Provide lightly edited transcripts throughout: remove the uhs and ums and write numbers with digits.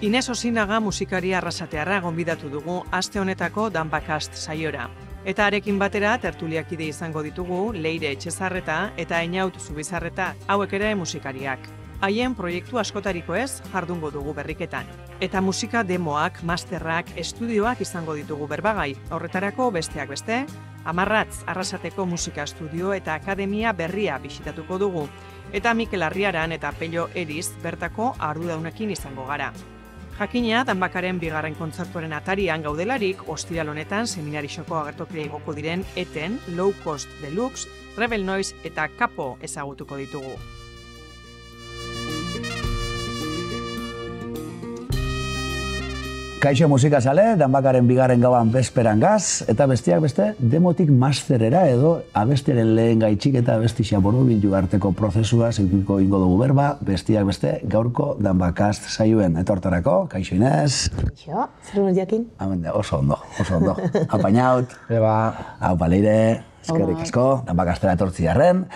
Ines Osinaga musikari arrasatearra gonbidatu dugu aste honetako Danbakast saiora. Eta arekin batera tertuliakide izango ditugu Leire Etxezarreta eta Einaut Zubizarreta, hauek ere musikariak. Haien proiektu askotariko ez jardungo dugu berriketan. Eta musika demoak, masterrak, estudioak izango ditugu berbagai. Horretarako besteak beste, Amarratz Arrasateko musika estudio eta akademia berria bisitatuko dugu. Eta Mikel Arriaran eta Pello Eriz bertako arduradunekin izango gara. Jakina, Danbakaren bigarren kontzertuaren atarian gaudelarik, ostiral honetan seminarixoko agertokia igoko diren Eten, Low Cost Deluxe, Rebel Noise eta Capo ezagutuko ditugu. Kaixo musikazale, Danbakaren bigarren gauan bezperan gaz, eta besteak beste, demotik masterera edo abestiaren lehen gaitxik eta abestixa borobildu arteko prozesua zeukiko ingo dugu berba, besteak beste, gaurko Danbakast saioen. Eta hortarako, kaixo Inez. Kaixo, zer nuen jakin? Oso ondo. Apainaut. Aupa Leire, eskerrik asko, Danbakastera etortzi jarren.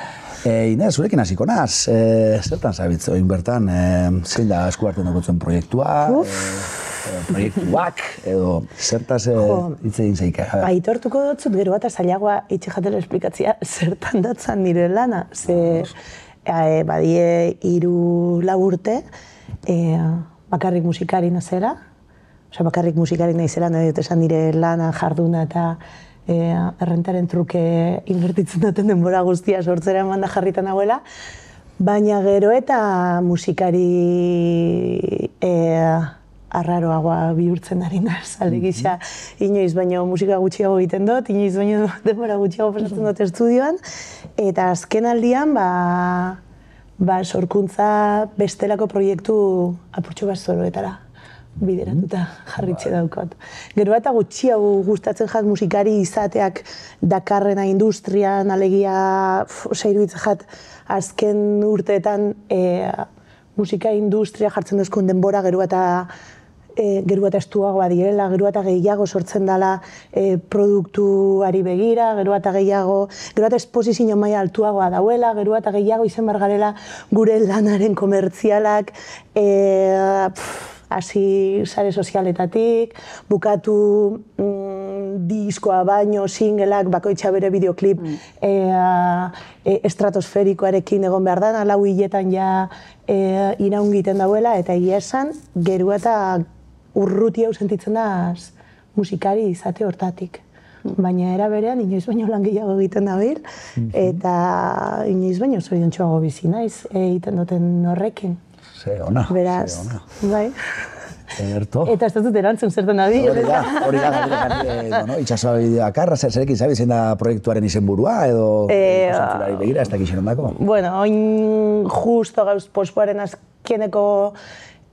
Inez, zurekin hasiko naz, zertan zabitz oin bertan, zein da eskuarten dugutzen proiektua? Proiektuak, edo zertaz hitz egin zeike. Aitortuko dutzut, gero bat zailagoa itxe jatela esplikatzia zertan datzan nire lana. Ze badie 3-4 urte bakarrik musikari nazela. Osa, bakarrik musikari nazela, nahi dut esan nire lana, jarduna eta errentaren truke inbertitzen duten denbora guztia sortzera eman da jarritan nagoela. Baina gero eta musikari arraroagoa bihurtzen ari naz, alegia inoiz baino musika gutxiago egiten dut, inoiz baino denbora gutxiago pasatzen dut estudioan, eta azken aldian sorkuntza bestelako proiektu apurtxo bat zoroetara bideratuta jarritxe daukot. Gero eta gutxiago gustatzen jat musikari izateak dakarrena industrian, alegia iruditzen jat azken urteetan musika industria jartzen duzkun denbora gero eta estuagoa direla, gero eta gehiago sortzen dela produktuari begira, gero eta esposizio maila altuagoa dauela, gero eta gehiago izen bargarela gure lanaren komertzialak, hasi sare sozialetatik, bukatu diskoa baino, singleak, bakoitza bere bideoklip estratosferikoarekin egon behar da, 4 hiletan ja iraungiten dauela, eta egia esan, gero eta urruti hau sentitzen da musikari izate hortatik. Baina era berean, inoiz baino lan gehiago egiten dabil, eta inoiz baino zoriontsuago bizi naiz egiten duten horrekin. Ze ona, beraz, bai. Erto. Eta ez dut erantzun zertan dabil. Hori da, itxasoa bideoak arra, zerekin zabi zein da proiektuaren izenburua, edo zantzulari begira, ez dakixen ondako? Bueno, oin justo gauz pospoaren azkeneko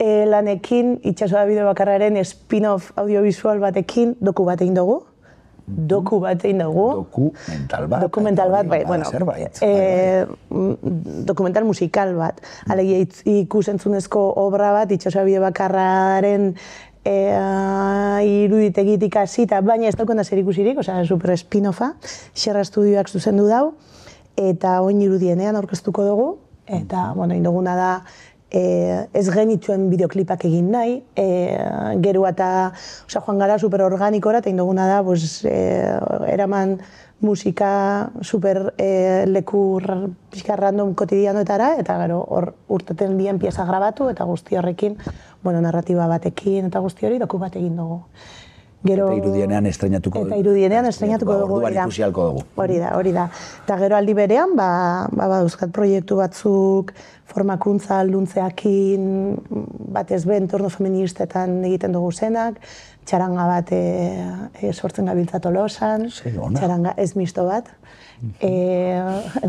lanekin, itxasoa bideo bakarraren spin-off audiovisual batekin doku bat egin dugu. Dokumental bat, bai, bueno, dokumental musikal bat. Alegia ikusentzunezko obra bat, itxasoa bideo bakarraren iruditegitik hasita, baina ez daukenda zer ikusirik, osea, super spin-offa, Xerra Estudioak zuzendu dau, eta oin irudienean aurkeztuko dugu, eta, bueno, induguna da, ez genituen bideoklipak egin nahi, gero eta joan gara super organikora, eta induguna da, eraman musika super leku random kotidianoetara, eta gero hor urteten bien pieza grabatu, eta guzti horrekin, narratiba batekin, eta guzti hori doku bat egin dugu. Eta irudienean estrenatuko dugu. Eta irudienean estrenatuko dugu. Orduan ikusi halko dugu. Hori da. Eta gero aldi berean, dauzkat proiektu batzuk, formakuntza alduntzeakin, batez be entorno feministetan egiten dugu zenak, txaranga bat sortzen gabiltza Tolosan, txaranga ez misto bat,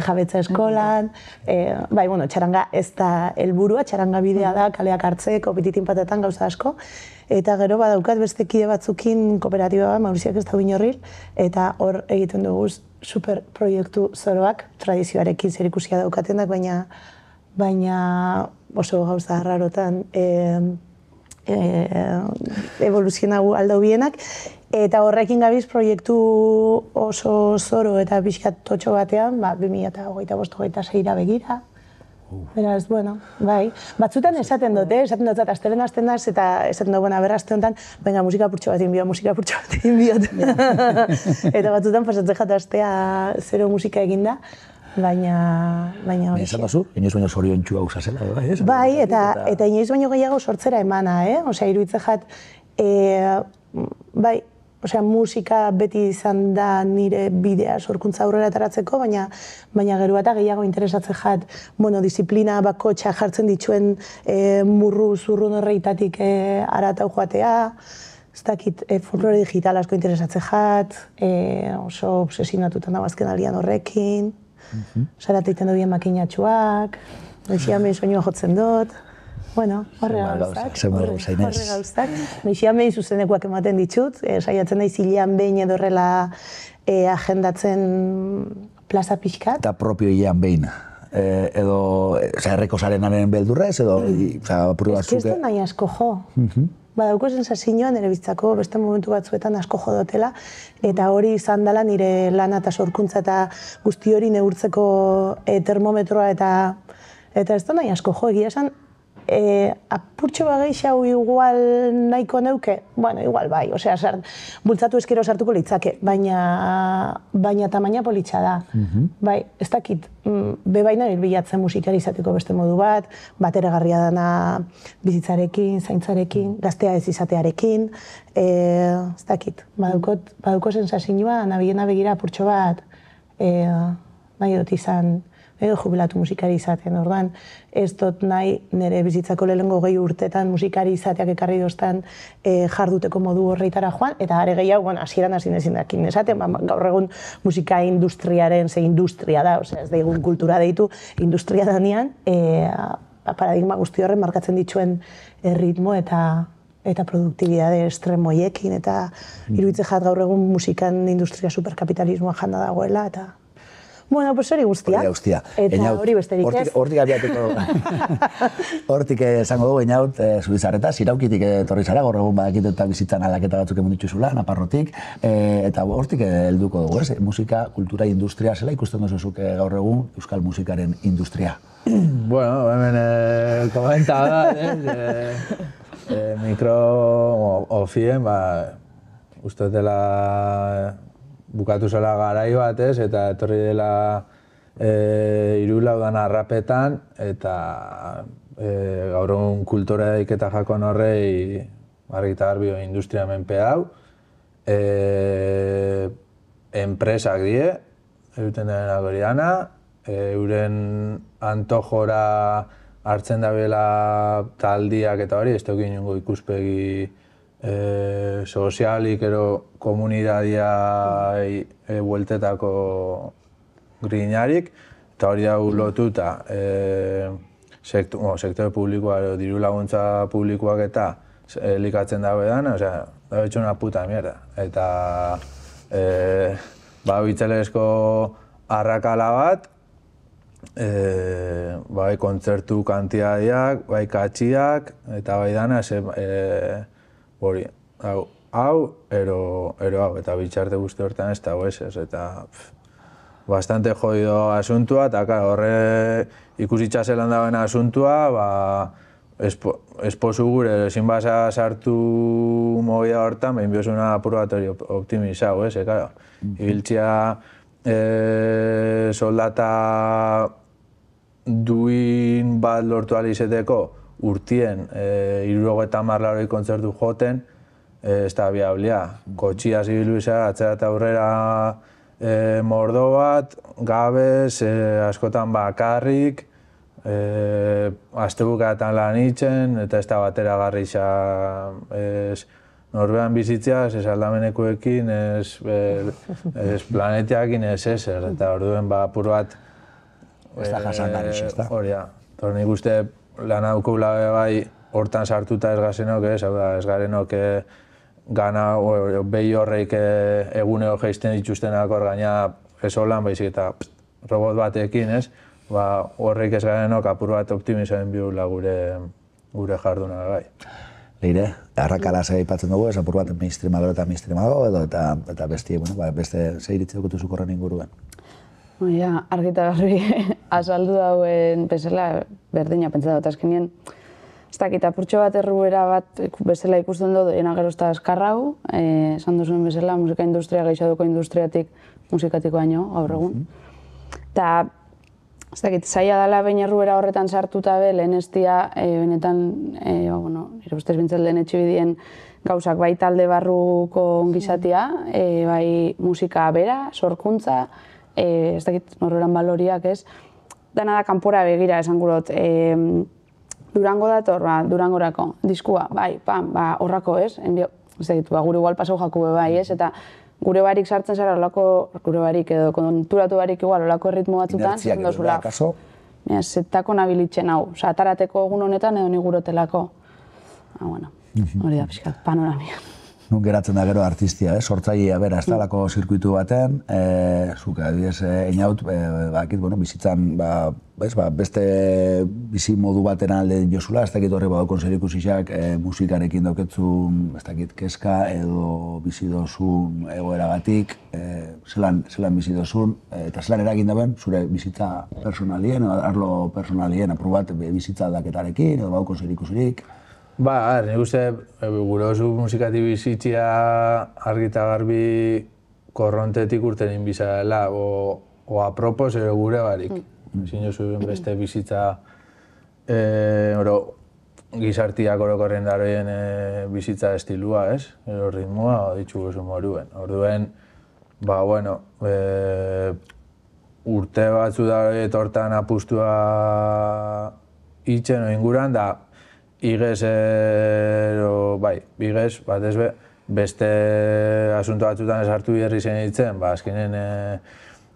jabetza eskolan, txaranga ez da helburua, txaranga bidea da kaleak hartzeko, pititin patetan gauza asko, eta gero badaukat beste kide batzukin kooperatiba bat, Mauriziak ez da Biñorril, eta hor egiten dugu super proiektu zoroak, tradizioarekin zerikusia daukatenak, baina oso gauza rarotan evoluzionau aldau bienak, eta horrekin gabiz proiektu oso zoro eta pixkat totxo batean, 2025-2026 begira, Beraz, bueno, bai. Batzutan esaten dut, esaten dut, astelen hasten daz, eta esaten dut, berra aste honetan, venga, musika purtsu bat inbiot. Eta batzutan pasatzen jat astea zero musika eginda, baina hori. Esan dazu, inoiz baino zoriontsu hau zazela, bai? Bai, eta inoiz baino gehiago sortzera emana, Osea, iruditzen jat, bai, osea, musika beti izan da nire bidea sorkuntza aurrera ataratzeko, baina gero eta gehiago interesatzen jat, disiplina bakotxa jartzen dituen murru zurrun horreitatik aratau joatea, ez dakit, folklore digital asko interesatzen jat, oso obsesionatutan dago azken aldian horrekin, sarata iten dut bien makinatxuak, noixian behin soinua jotzen dut, bueno, horre gauzak. Noixian behin zuzenekoak ematen ditut, saiatzen nahi zilean behin edorrela agendatzen plaza pixkat. Eta propio hilean behin, edo erreko zarenaren beldurrez, edo apurri batzuk. Ez que ez nahi asko jo. Badauko sensazioan ere bizitzako beste momentu batzuetan asko jo dutela, eta hori izan dela nire lana eta sorkuntza eta guzti hori neurtzeko termometroa eta ez da nahi asko jo, egia esan, apurtxo bageixau igual nahiko neuke? Bueno, igual bai, osea, bultzatu eskero sartuko litzake, baina tamaina politxa da. Bai, ez dakit, bebaina bilatzen musikari izateko beste modu bat, bateragarria dana bizitzarekin, zaintzarekin, gaztea ez izatearekin, ez dakit, badauko sensazioa, nabiena begira apurtxo bat, nahi dut izan, edo jubilatu musikari izaten, orduan ez dut nahi nire bizitzako lehenengo 20 urtetan musikari izateak ekarri doztan jarduteko modu horreitara joan, eta are gehiago, hasieran hasi ezin dakin esaten, gaur egun musika industriaren, ze industria da, ez da egun kultura deitu, industria danean, paradigma guzti horren markatzen dituen ritmo eta produktibidade estremoiekin, eta iruditzen jat gaur egun musikan industria superkapitalismoa janda dagoela, eta bueno, pues hori guztia. Eta hori besterik ez. Hortik abiatuko. Hortik esango dugu, Einaut, Zubizarreta, Ziraukitik etorri zara, gaur egun badakit eta bizitzan aldaketa batzuk eman dituzula, Naparrotik, eta hortik helduko dugu, ez? Musika, kultura, industria, zela ikusten duzuzuk gaur egun Euskal musikaren industria? Bueno, hemen komentaba, mikro ofien, uste dela bukatu zela garai batez, eta etorri dela hirulaudan arrapetan, eta gaur egun kulturaik eta jakon horrei argi eta garbi industria menpe hau. Enpresak die, egiten denak hori dana, euren antojora hartzen dabela taldiak eta hori, ez dugu inongo ikuspegi sozialik ero komunidadia bueltetako grinarik, eta hori hau lotuta sektore publikoa, diru laguntza publikoak eta elikatzen dago edan, da betxo una puta mierda. Eta bitzelezko arrakala bat, bai kontzertu kantiadiak, bai katxiak, eta bai dana, hori, hau, ero hau, eta bitxarte guzti hortan ez dago ez, eta bastante jodido asuntua, eta horre ikusitza zelan dagoen asuntua, esposu gure, ezin basa sartu movida hortan, behin biosuna apur bat hori optimizau, ez, ibiltzia soldata duin bat lortu alizeteko, urtien, 70 lauroi kontzertu joten, ez da biablia. Kotxia zibilu izan, atzera eta aurrera mordo bat, gabez, askotan bakarrik, astebukatan lan itzen, eta ez da batera garri izan norbean bizitzea, ez aldamenekoekin, ez planetiakin, ez ezer, eta orduen apur bat... Ez da jasangarri, ez da? Hori da, tornik uste lan haukula bai hortan sartuta ez gazenok, ez garenok gana behi horreik eguneo geizten dituztenak hor gaina ez holan, baizik eta robot batekin, horreik ez garenok apur bat optimizoen bihula gure jarduna bai. Leire, arrakala aipatzen dugu, ez apur bat mainstreamago eta mainstreamago, eta beste zeiritze dukutu zukorren inguruen. Argi eta garbi azaldu dauen bezala berdina pentsa dut azkenien. Ez dakit, apurtxo bat erruera bat bezala ikusten dut, ena gero ez da eskarrau, esan duzuen bezala, musika industria geixaduko industriatik musikatiko baino, gaur egun. Eta, ez dakit, zaila dela behin erruera horretan sartuta be, lehen estia, benetan, nire ustez bintzat lehen etxibidien gauzak bai talde barruko ongizatia, bai musika bera, sorkuntza, ez dakit, norberan baloriak ez, dana da kanpora begira esan gurot, Durango dator, Durangorako, diskua, bai, horrako ez, ez dakit, gure igual pasau jaku bai ez, eta gure barik sartzen zara gure barik edo konturatu barik igual olako erritmo batzutan, zen dozula. Zetako nabilitzen hau, atarateko egun honetan edo nigurotelako. Hori da pixkat, panoramia. Nun geratzen da gero artistia, sortzailea bera, ez dalako zirkuitu baten, zuk adibidez einaut, bizitzan, beste bizi modu baten alde jozula, ez dakit horre badaukon zerikusiak musikarekin dauketzun, ez dakit keska edo bizi dozun egoeragatik, zelan bizi dozun, eta zelan eragin daben zure bizitza personalien, arlo personalien apur bat bizitza aldaketarekin, edo badaukon zerikusirik. Nik uste gure oso musikati bizitzia argi eta garbi korrontetik urten inbiza dela, o apropos edo gure barik. Ezin zuen beste bizitza gizartiak orokorren daroien bizitza estilua, ez? Ero ritmoa, ditxu gozu moruen. Orduen, urte batzu daroie tortan apustua itxen inguran, da igez, batez beste asunto batzutan esartu bierri zen ditzen, azkenen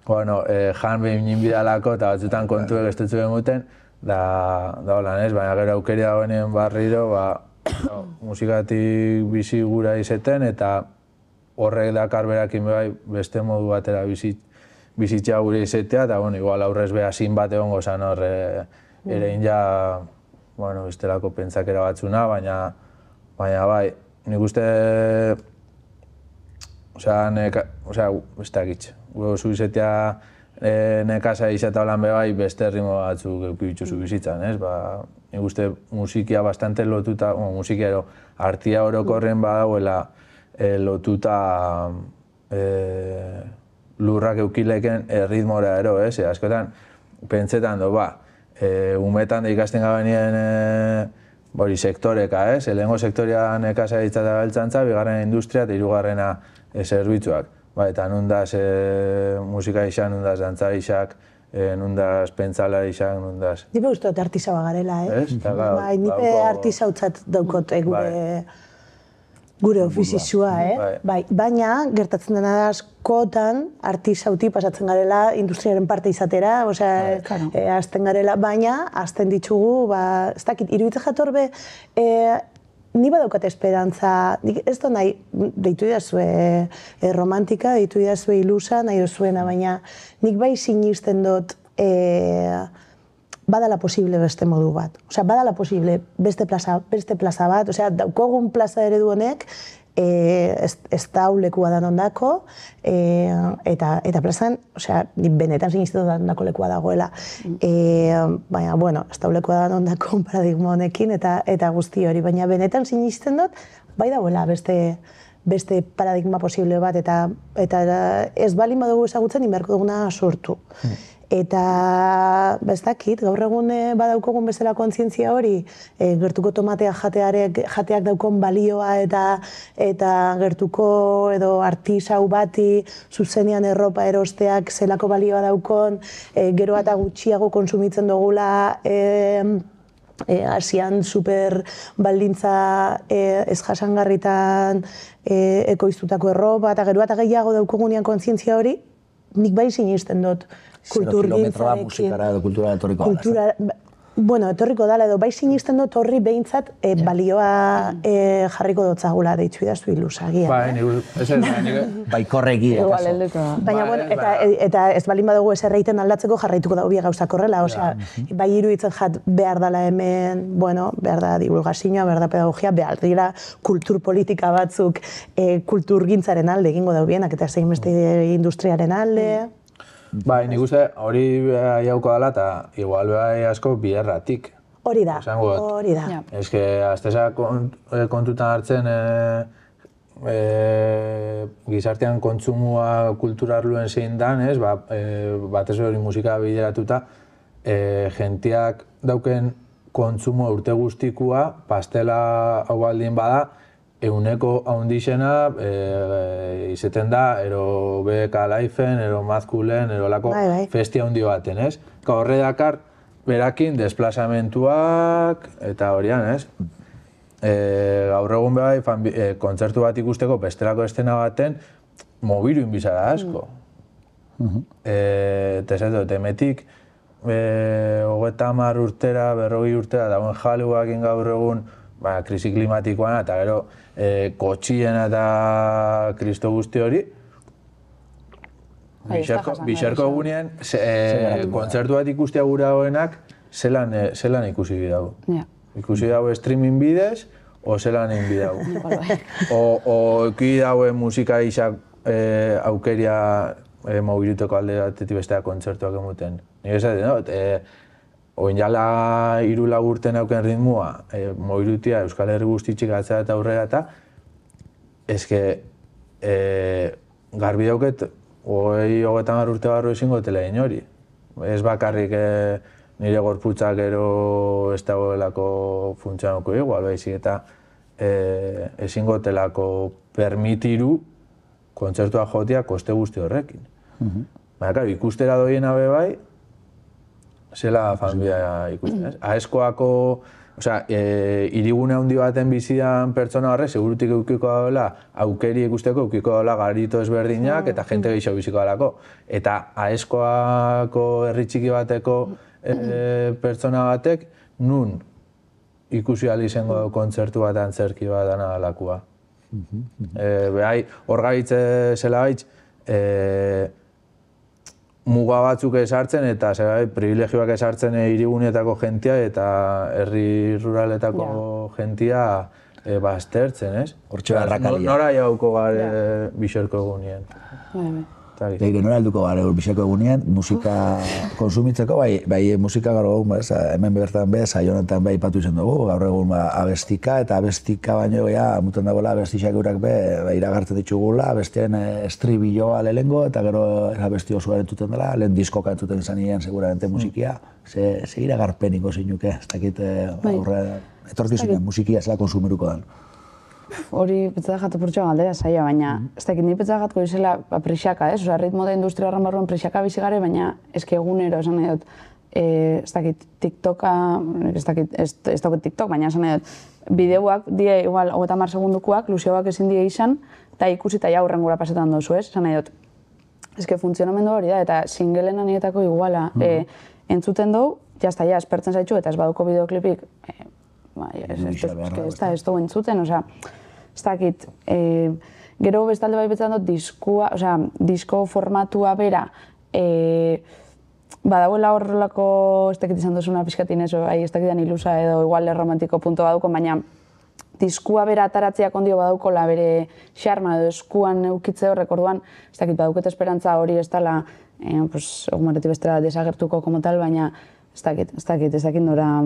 jan behin bidalako eta batzutan kontuek estetzu emuten, da holan ez, baina gero aukeri dagoenien barriro, musikatik bizi gura izeten eta horrek dakar berakin beste modu batera bizitzea gure izetea, eta igual aurrez beha zin bat egongo zan hor ere inja bestelako pentsakera batzuna, baina bai, nik uste, ez dakitxe, gure oso izetea nekasa izata holan bai beste ritmo batzuk eukibitzuzu bizitzan, ez? Nik uste musikia bastante lotuta, musikia artia orokorren badauela lotuta lurrak eukileken ritmora ero, ez? Askotan, pentsetan umetan da ikasten gabenien sektoreka, ez? Lehengo sektorea nekasa ditzata beltzantza, bigarren industria eta hirugarrena zerbitzuak. Eta nundaz musika izan, nundaz dantza izak, nundaz pentsala izak, nundaz... Nipe uste artisa bagarela, ez? Nipe artisa utzat daukot gure ofizizua, baina gertatzen dena da askotan artisauti pasatzen garela industriaren parte izatera, azten garela, baina azten ditugu, ez dakit, iruditzen jatorbe, ni badaukat esperantza, ez da nahi, deitu idazue romantika, deitu idazue ilusa, nahi dozuena, baina nik bai sinisten dut badala posible beste modu bat. Badala posible beste plaza bat, daukogun plaza eredu honek, ez da lekua da ondako, eta plazan, benetan sinisten dut ondako lekua dagoela. Baina, ez da lekua da ondako paradigma honekin eta guzti hori, baina benetan sinisten dut, bai dagoela beste paradigma posible bat, eta ez balin badugu ezagutzen, inberko duguna sortu. Eta, ez dakit, gaur egun badaukogun bezala kontzientzia hori, gertuko tomatea jateak daukon balioa eta gertuko edo artisau bati zuzenean erropa erosteak zelako balioa daukon, gero eta gutxiago konsumitzen dugula Asian super baldintza ez jasangarritan ekoiztutako erropa, eta gero eta gehiago daukogunean kontzientzia hori, nik bai sinisten dut. Zero kilometroa musikara edo kultura etorriko dala. Bueno, etorriko dala edo bai sinisten dut horri behintzat balioa jarriko dotzagula deitzu idazu ilusagia. Bai korregia. Eta ez balin badugu ez erreiten aldatzeko jarraituko dago gauzak horrela. Bai iruditzen jat behar dala hemen, behar da divulgazioa, behar da pedagogia, behar dira kulturpolitika batzuk kulturgintzaren alde egingo daubienak eta zein beste industriaren alde. Bai, nik uste hori jauko dela eta igual bai asko biherratik. Hori da, hori da. Ez que, azteza kontutan hartzen gizartean kontsumua kulturarluen zein dan, ez? Batez hori musika bideratuta, jentiak dauken kontsumo urte guztikua, pastela hau baldin bada, euneko haundixena izeten da, ero BK Lifeen, ero Mazkulen, ero lako festia handi baten, ez? Horre dakar, berakin desplazamentuak eta horian, ez? Gaur egun bai, kontzertu bat ikusteko bestelako estena baten, mobilu inbizara asko. Eta ez dut, emetik, 30 urtera, 40 urtera, dagoen jaluak gaur egun, krisi klimatikoan, eta gero kotxien eta kristo guzti hori, Bizerko egunean, kontzertu bat ikustea gure hauenak, zelan ikusi bidau. Ikusi daue streaming bidez, o zelan egin bidau. O ikusi daue musika isak aukeria mobiliteko alde batetik bestea kontzertuak emuten. Nik esaten, oin jala 3 urten auken ritmua, mobilutia Euskal Herri guztitxik atzera eta aurrera eta, eske, garbi dauket, 30 urte barru ezingo tela egin hori. Ez bakarrik nire gorputzak ero ez dagoelako funtzionauko igual, baizik eta ezingo telako permitiru kontzertua jotia koste guzti horrekin. Baina, ikustera doiena be bai, zela familia ikusten, ez? Aeskoako, hirigune handi baten bizidan pertsona horre, segurutik eukiko dagoela, aukeri ikusteko eukiko dagoela garito ezberdinak eta jente gehiago biziko dalako. Eta aeskoako herri txiki bateko pertsona batek, nun ikusi izango du kontzertu bat antzerki bat dana dalakua. Behai, hor gaitze zela gaitz, muga batzuk esartzen eta privilegioak esartzen hiriguneetako jentia eta herri ruraletako jentia baztertzen, ez? Hortxe barrakalia. Nora jauko gare Bizerko egunien. Beire, nora helduko gare Bizerko egunien, musika konsumitzeko, bai musika gaur egun, hemen bertan be, saionetan be aipatu izan dugu, gaur egun abestika, eta abestika baino amuten dagoela abestixak eurak be, iragartzen ditugula, abestien estribilloa lehengo, eta gero abesti osoa entzuten dela, lehen diskoka entzuten izan nien, seguramente musikia, ze iragarpeniko zinuke, ez dakit aurre, etorkizunen musikia zela konsumiruko den. Hori petzadak jatu purtsoa galdera zaila, baina ez dakit ni petzadak jatko izela prixaka, ez? Ritmo da industria horren barruan prixaka bizigare, baina eski egunero, esan nahi dut, ez dakit TikToka, ez dakit TikTok, baina esan nahi dut, bideoak die igual 30 segundukoak, luzioak ezin die izan, eta ikusi eta jaurren gura pasetan dozu, ez? Esan nahi dut, eski funtzionamendu hori da, eta singelena nietako iguala entzuten dugu, jazta ja, espertzen zaitxu, eta ez baduko bideoklipik, ez dugu entzuten, ez dakit, gero bestalde bai betzen dut disko formatua bera, badagoela horrelako, ez dakit izan duzuna pixkatin ez dakidan ilusa edo igual romantiko punto baduko, baina diskua bera ataratziak ondio badaukola bere xarma edo eskuan eukitze horrek orduan, ez dakit badauket esperantza hori ez dela, egumaretik bestela desagertuko como tal, baina ez dakit nora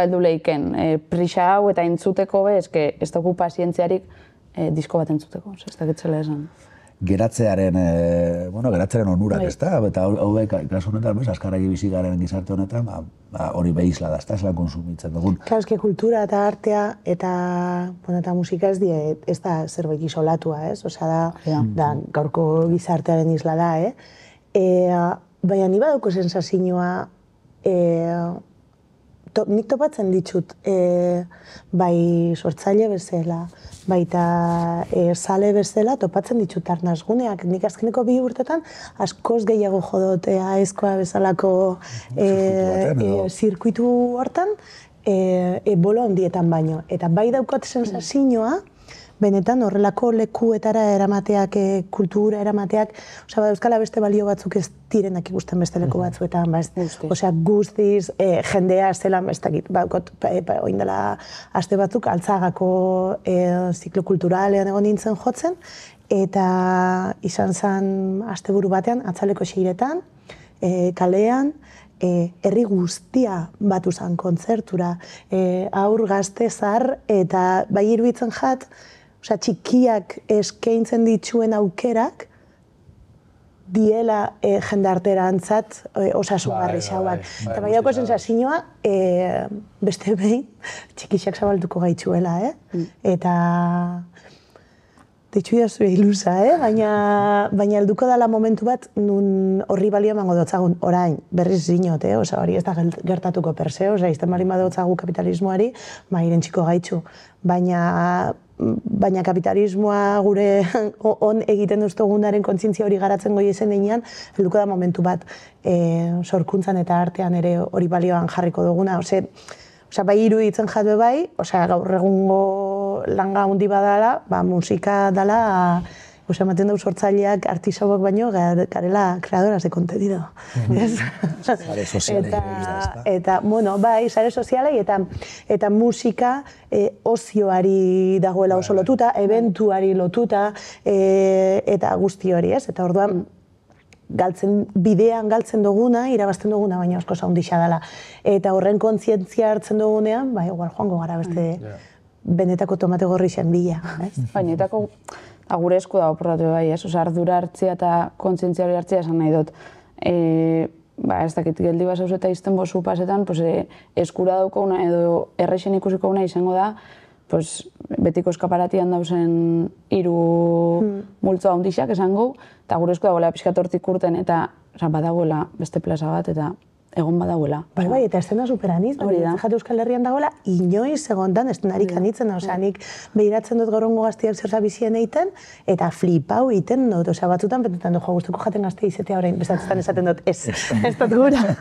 heldu lehiken. Prisa hau eta entzuteko be, ez dugu pazientziarik disko bat entzuteko, ez dakit zela esan. Geratzearen onurak, ez da? Eta hauek, kasu honetan, azkarraki bizi garen gizarte honetan, hori behizla da, ez da konsumitzen dugun. Claro, eske kultura eta artea eta musika ez da zerbait isolatua, ez? Osea, da gaurko gizartearen isla da, baina ni baduko sensazioa nik topatzen ditut bai sortzaile bezala, baita zale bezala topatzen ditut arnazguneak. Nik azkeneko 2 urtetan askoz gehiago jodot aezkoa bezalako zirkuitu hortan bolo handietan baino. Eta bai daukot sensazioa, benetan horrelako lekuetara eramateak, kultura eramateak, euskala beste balio batzuk ez direnak ikusten beste leku batzuetan, guztiz, jendea zelan, ez dakit, oin dela aste batzuk Altzagako ziklo kulturalean egon nintzen jotzen, eta izan zen asteburu batean, atzaleko 6etan, kalean, herri guztia batu zen kontzertura, aur gazte zar, eta bai iruditzen jat, txikiak eskaintzen dituen aukerak, diela jendartera antzat osasungarri xauak. Eta bai dauko sensazioa, beste behin, txikixak zabaltuko gaitzuela, Eta deitxu jazu ilusa, baina helduko dela momentu bat, nun horri balio emango dotzagun, orain, berriz zinot, hori ez da gertatuko perse, izten bali badotzagu kapitalismoari, irentziko gaitzu. Baina kapitalismoa gure on egiten duztugunaren kontzientzia hori garatzen goi ezen denean, helduko da momentu bat sorkuntzan eta artean ere hori balioan jarriko duguna. Bai iruditzen jatbe bai, gaur egungo langa handi badala, musika dala, ematen dau sortzaileak artisauak baino, garela kreadoras de contenido. Sare sozialei egizda, eta, bai, sare sozialei eta musika ozioari dagoela oso lotuta, eventuari lotuta, eta guzti hori, ez? Eta orduan, bidean galtzen duguna, irabazten duguna, baina asko zaundixa dela. Eta horren kontzientzia hartzen dugunean, igual joango gara beste benetako tomate gorri zen bila. Bainetako gure esku da oporratu bai, ardura hartzea eta kontzientzia hori hartzea esan nahi dut. Ez dakit, geldi bat zauz eta izten bozu pasetan, eskura daukaguna edo errexen ikusiko guna izango da, betiko eskaparatian dauzen 3 multzo handixak esango, eta gure esku dagoela pixkat hortik urten eta badagoela beste plaza bat eta egon badagoela. Bai, eta estena superaniz, jate Euskal Herrian dagoela, inoiz egondan estenarik anitzen, nik behiratzen dut gorongo gaztiak zer zabizien egiten, eta flipau egiten dut, batzutan betetan dut, guztuko jaten gaztea izatea orain, bezatzen esaten dut, ez dut gura.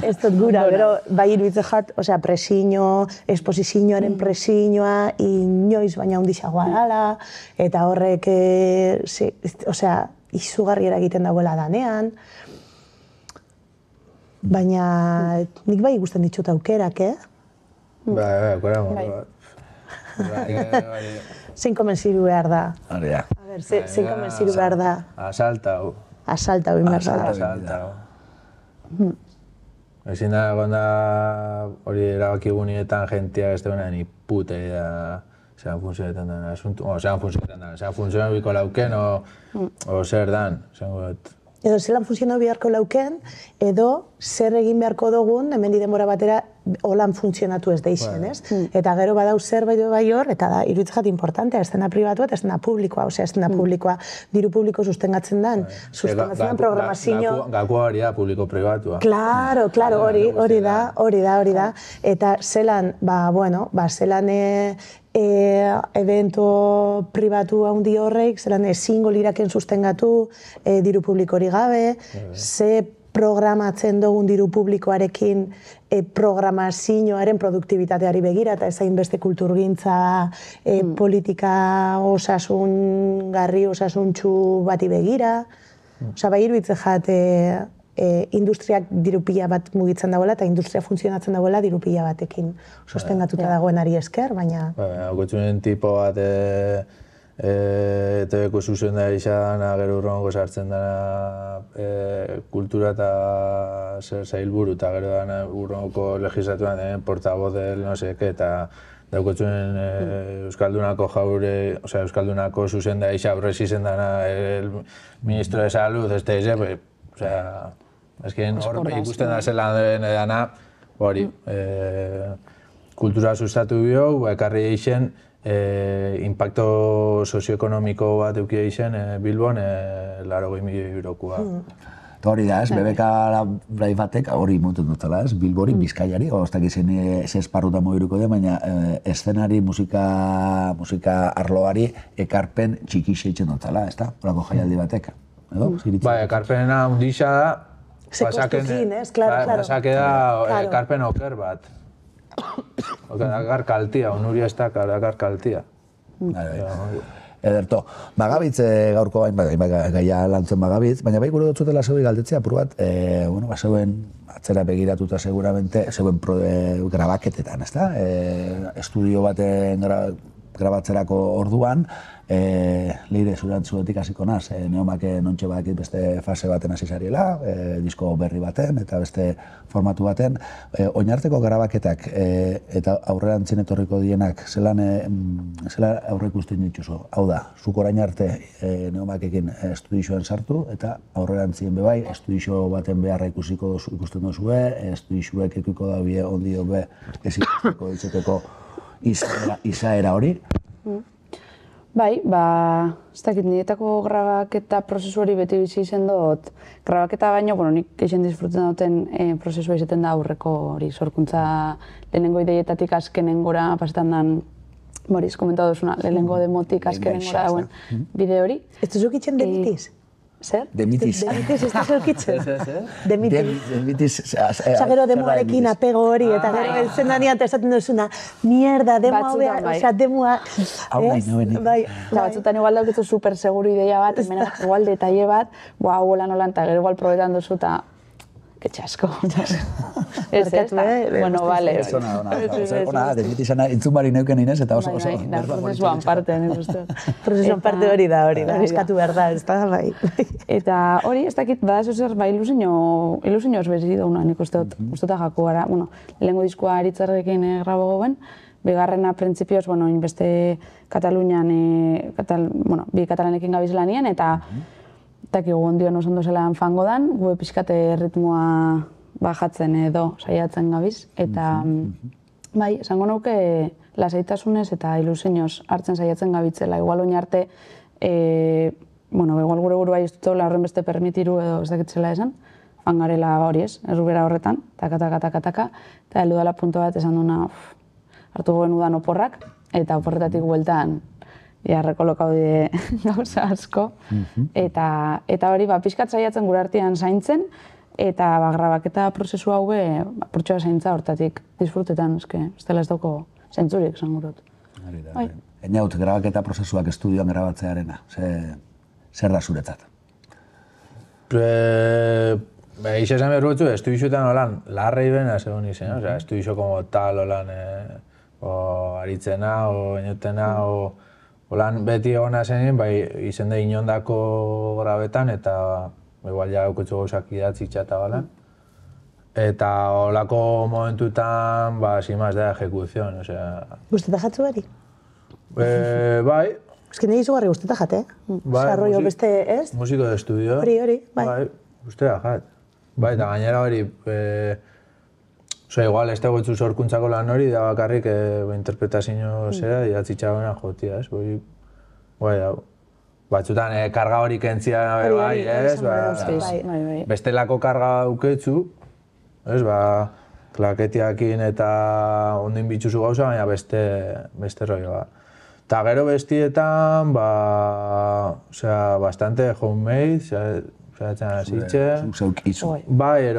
Ez dut gura, gero, bai iruditzen jat, presiño, esposizioaren presiñoa, inoiz baina hundixagoa dala, eta horrek, izugarriera egiten dagoela danean, baina nik bai ikusten ditut aukerak, aukera zein konbentziru behar da? Hori da. Zein konbentziru behar da? Asaltau. Asaltau behar da. Asaltau. Ezin da, gonda hori erabakigunietan jentiak ez duena ni pute da zean funtzionetan den asuntu, zean funtzionetan biko lauken o zer dan, edo zelan funtzionatu beharko lauken, edo zer egin beharko dugun, hemen denbora batera holan funtzionatu ez deixen, ez? Eta gero badau zerbait bai hor, eta da, iruditzat importantea, estena pribatua eta estena publikoa, estena publikoa, diru publiko sustengatzen den, programazio... Gakoa hori da, publiko-pribatua. Claro, hori da. Eta zelan, zelan evento pribatu handi horreik, zelan ezingo liraken sustengatu diru publiko hori gabe, ze programatzen dugun diru publikoarekin programazioaren produktibitateari begira, eta ezain beste kulturgintza politika osasungarri, osasuntxu bati begira. Bai iruditzen jat, industriak diru pila bat mugitzen dagoela, eta industria funtzionatzen dagoela diru pila batekin sostengatuta dagoenari esker, baina... Haukotzunen tipo bat ETV-ko zuzendari izan, gero urrongo sartzen dena kultura eta zailburu, eta gero dena urrongoko legislatuan portavoz del no seke, eta daukotzuen Euskaldunako jaure, Euskaldunako zuzendari isa horrez izen dena el ministro de salud, hor ikusten da zelan dena, hori, kultura sustatu bio, ekarri eixen, impacto sozioekonomiko bat eukia izen Bilbon 80 milioi eurokoa. Eta hori da, BBK brai batek hori montun dutela, Bilbori, Bizkaiari, goztak izan ez esparruta mogiruko da, baina eszenari, musika arloari ekarpen txiki seitzen dutela, ez da? Horako jaialdi batek. Ekarpena hundixa da, pasake da ekarpen oker bat. Dakar kaltia, onuri ez dakar kaltia. Ederto, Bagabitz gaurko gaia lantzen Bagabitz, baina bai gure dutzutela zeui galdetzea, apur bat, zeuen atzera begiratuta seguramente, zeuen grabaketetan, ez da? Estudio baten grabatzerako orduan, Leire zurantzuetik hasiko naz, Neomak nontxe badakit beste fase baten hasi zariela, disko berri baten eta beste formatu baten. Oinarteko grabaketak eta aurrerantzien etorriko dienak zela aurre ikusten dituzu. Hau da, zuk orain arte Neomakekin estudioan sartu eta aurrerantzien bebai, estudio baten beharra ikusten duzue, estudioek ikuiko da bie ondio be ezikusteko itzeteko izaera hori. Bai, ez dakit niretako grabaketa prozesu hori beti bizi izen dut. Grabaketa baino, nik eixen disfruten duten prozesua izaten da aurreko hori sorkuntza lehenengo ideietatik azkenengora pasetan dan, Boris, komentatu duzuna, lehenengo demotik azkenengora dauen bide hori. Ez duzuk itxen demitiz? Zer? Demitis. Demitis, ez duzuk itxen? Demitis. Demitis. Osa, gero demoarekin apego hori, eta gero eltzen danian esaten duzuna, mierda, demoa hobea, osa, demoa... Hau nahi nuen. Batzutan igual dauketzu super seguru ideia bat, hemen igual detalle bat, hola nolan, eta gero igual probetan duzu, eta... Que txasko. Ez, bueno, bale. Ez ona, Demitisana intzunbari neuken inez, eta oso... Da, prozesuan parte, nik uste. Prozesuan parte hori da, eskatu behar da, ez da, bai. Eta hori, ez dakit, badazu zer, ilusinio ezbezi dauna, nik uste dut jaku gara. Bueno, lehengo diskoa Aritzarrekin grabo goben, bigarrena printzipioz, bueno, inbeste Katalunian, bi katalanekin gabiz lanien, eta dakigu ondion oso ondo zelan fango dan, gube pixkate ritmoa bajatzen edo saiatzen gabiz, eta bai, esango nuke lasaitasunez eta ilusioz hartzen saiatzen gabitzela. Igual oin arte, igual gure burua justutola horren beste permitiru edo ez dakitzela esan, fangarela hori ez, errubera horretan, taka, eta heldu dela punto bat esan duna hartu goben udan oporrak, eta oporretatik bueltan rekolokau die gauza asko. Eta hori, pixkat saiatzen gure artean zaintzen, eta grabaketa prozesu hau apurtxoa zaintza hortatik disfrutetan, ez dela ez dauko zentzurik, esan gurut. Einaut, grabaketa prozesuak estudioan grabatzearena, zer da zuretzat? Ixe esan behar gutzu, estudioetan holan, larrei bena segon izen, estudio como tal holan, aritzena, eniotena, holan beti egona zenin, bai izen da inondako grabetan eta igual ja eukutzu gauzak idatzi txata bala. Eta holako momentutan, sin más da ejecución, osea... Guzteta jatzu bari? Bai. Ez que nahi izugarri guzteta jat, Sarroio beste, ez? Musiko de estudio. Hori, bai. Guzteta jat. Bai, eta gainera hori... igual, ez dago sorkuntzako lan hori, da bakarrik interpretazio zera, idatzi txabena jotia, ez? Bai, batzutan karga hori kentzia bai, ez? Bestelako karga dauketzu, ez? Klaketiakin eta ondin bitxuzu gauza, baina beste roi, Eta gero bestietan, bastante homemade, zeratzen azitxe. Bai,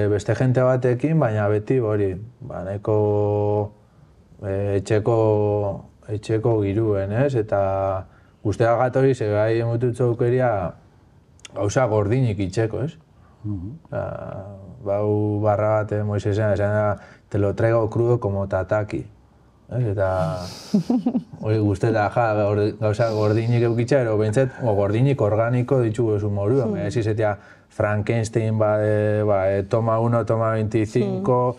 beste jente batekin, baina beti hori, nahiko etxeko giruen, ez? Eta guztia gatori, ze gai emututzu aukeria gauza gordinik itxeko, ez? Bau barra bat, Moisesen, esan da, te lo traigo crudo como tataki. Eta guzteta gauza gordinik eukitza, ero behintzat gordinik organiko ditugu esu morua. Ez izatea Frankenstein, toma 1, toma 25,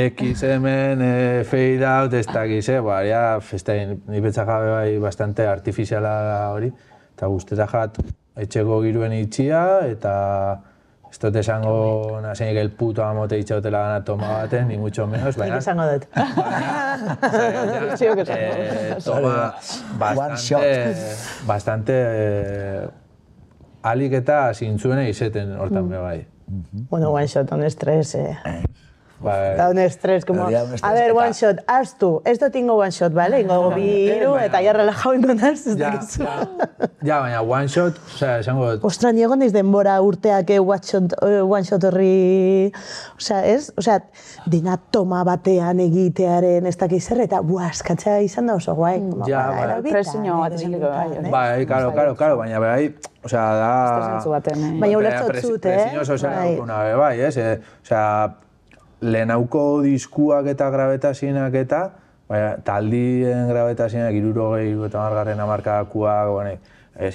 X hemen, fade out, ez dakiz, ni pentsa jabe bai bastante artifiziala hori. Eta guzteta jat etxeko giruen itxia, eta ez dut esango nazenik el puto amote itxautela gana toma baten, ni mucho menos, baina... Nik esango dut. Toma bastante alik eta zintzuena izeten hortan be bai. Bueno, one shot, on estrés, Da un estrés, como... A ver, one shot, haz tú, esto tengo one shot, ¿vale? Ingo biru, eta ya relajau ingo naz, ez dakizu. Ja, baina one shot, osea, esango dut... Ostra, ni egon naiz denbora urteak one shot horri... Osea, ez? Osea, dena toma batean egitearen ez dakiz zer, eta eskatzea izan da oso guai. Ja, presinio bat esan diko bai. Bai, karo, baina bai, osea, da... Estresantzu baten, Baina ulertzot zut, Presinio sozial dukuna, bai, ez? Osea, lehenauko diskuak eta grabetazienak eta taldien grabetazioak 60-70 hamarkadakoak,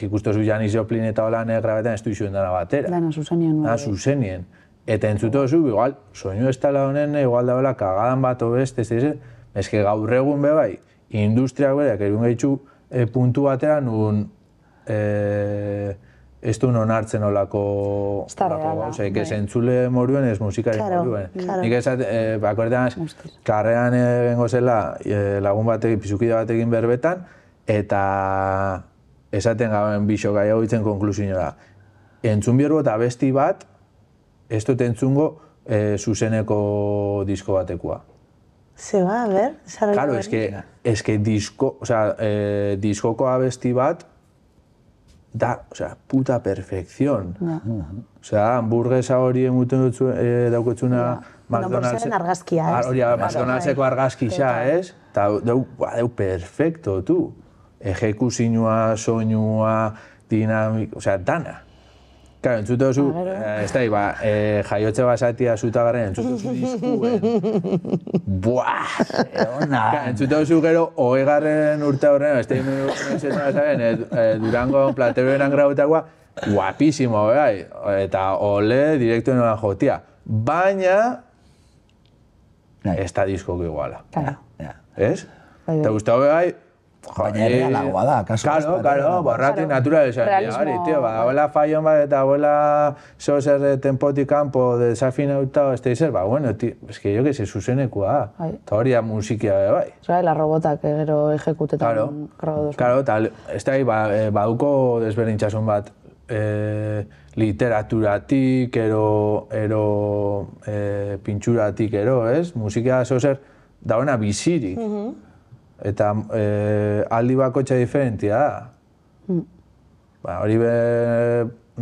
ikustozu Janis Joplin eta holan grabetan ez du izuen dana batera. Dana zuzenien. Dana zuzenien. Eta entzutu zu, igual, soinu estala honen, igual da bela, kagadan bat obest, ez que gaur egun bai, industriak bereak erun gehitzu puntu batera nun ez du non hartzen olako gauza, que zentzule moruen ez musikari moruen. Nik esat, bakordean, karrean egengo zela lagun batekin, pizukide batekin berbetan, eta esaten gaben bixo gai hau ditzen konklusiora. Entzun bierbo eta abesti bat, ez dut entzungo zuzeneko disko batekoa. Zeba, a ber? Claro, es que diskoko abesti bat da, puta perfekzion. Hamburguesa hori emuten daukotzuna McDonald'sen argazkia, ez? Hori, McDonald'seko argazkia, ez? Eta deu perfecto, tu. Ejekuzinua, soinua, dinamik, dana. Claro, entzutu duzu, ez da, jaiotze basatia zutagarren, entzutu duzu diskuen. Buah! Entzutu duzu gero, 20. urte horren, ez da, Durango plateroenan grautakoa, guapísimo, eta ole, direkto nola jotia. Baina, ez da diskoko iguala. Ez? Eta guztau bai, baina errealagoa da, kasu. Claro, borrati naturalizan. Badagoela fallon bat eta badagoela zozer tempotik kanpo desafinauta, ez da izan, bueno, es que jo que se zuzenekoa da. Eta hori da musikia bai. La robotak gero ejekutetan grabados. Claro, ez da, baduko desberdintxasun bat literaturatik, ero pintxuratik, ez? Musikia zozer dagoena bizirik. Eta aldi bakotxa diferentia da. Hori be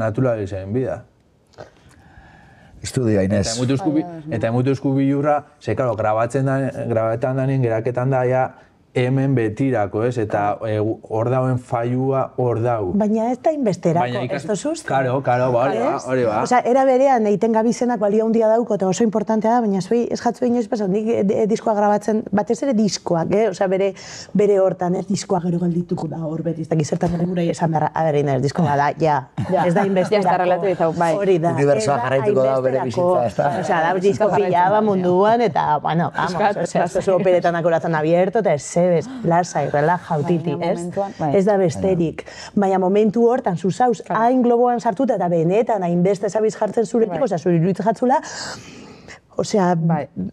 naturalizaen bida. Estudioa, Inez. Eta emutu eskubi jurra, grabatetan danien geraketan da, hemen betirako, ez? Eta hor dauen faiua hor dau. Baina ez da inbesterako, ez dozuz? Karo, hori ba. Osa, era berean, egiten gabizenak balio handia dauko eta oso importantea da, baina ez jatzu inoiz pasan, nik diskoa grabatzen, batez ere diskoak, osa, bere hortan, ez diskoa gero geldituko da hor beti, ez da gizertan ere gure esan behar, aberein ez diskoa da, ez da inbesterako. Hori da. Unibersoa jarraituko da bere bizitza, ez da. Osa, da disko pila munduan eta, bueno, vamos, ez da operetan akorazan abierto, eta ez lasai, relaja, autiti, ez? Ez da besterik. Baina momentu hortan, zuzauz, hain globoan sartuta eta benetan, hainbeste zabiz jartzen zuretik, osea, zure iruditzen jatzula, osea,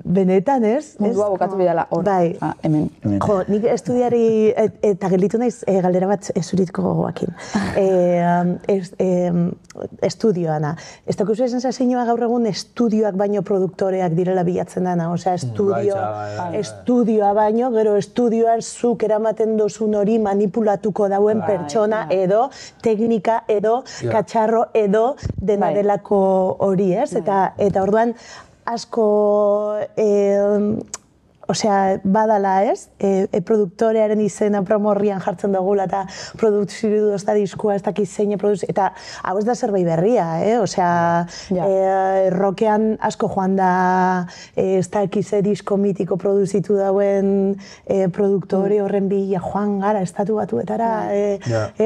benetan, ez? Mundua bukatu bidala hor, hemen. Jo, nik estudiari, eta gelditu naiz, galdera bat zuritko gogoakin. Estudioana. Ez dakuzu esan sensazioa gaur egun estudioak baino produktoreak direla bilatzen dana, osea, estudioa baino, gero estudioan zuk eramaten dozun hori manipulatuko dauen pertsona edo, teknika edo, katxarro edo, dena delako hori, ez? Eta orduan, asko, osea, badala, ez? Produktorearen izena promorrian jartzen dugula eta produziru dozta diskua, ez dakiz zein eta hau ez da zerbait berria, osea, rockean asko joan da ez dakiz disko mitiko produzitu dauen produktore horren bila joan gara, estatu batuetara,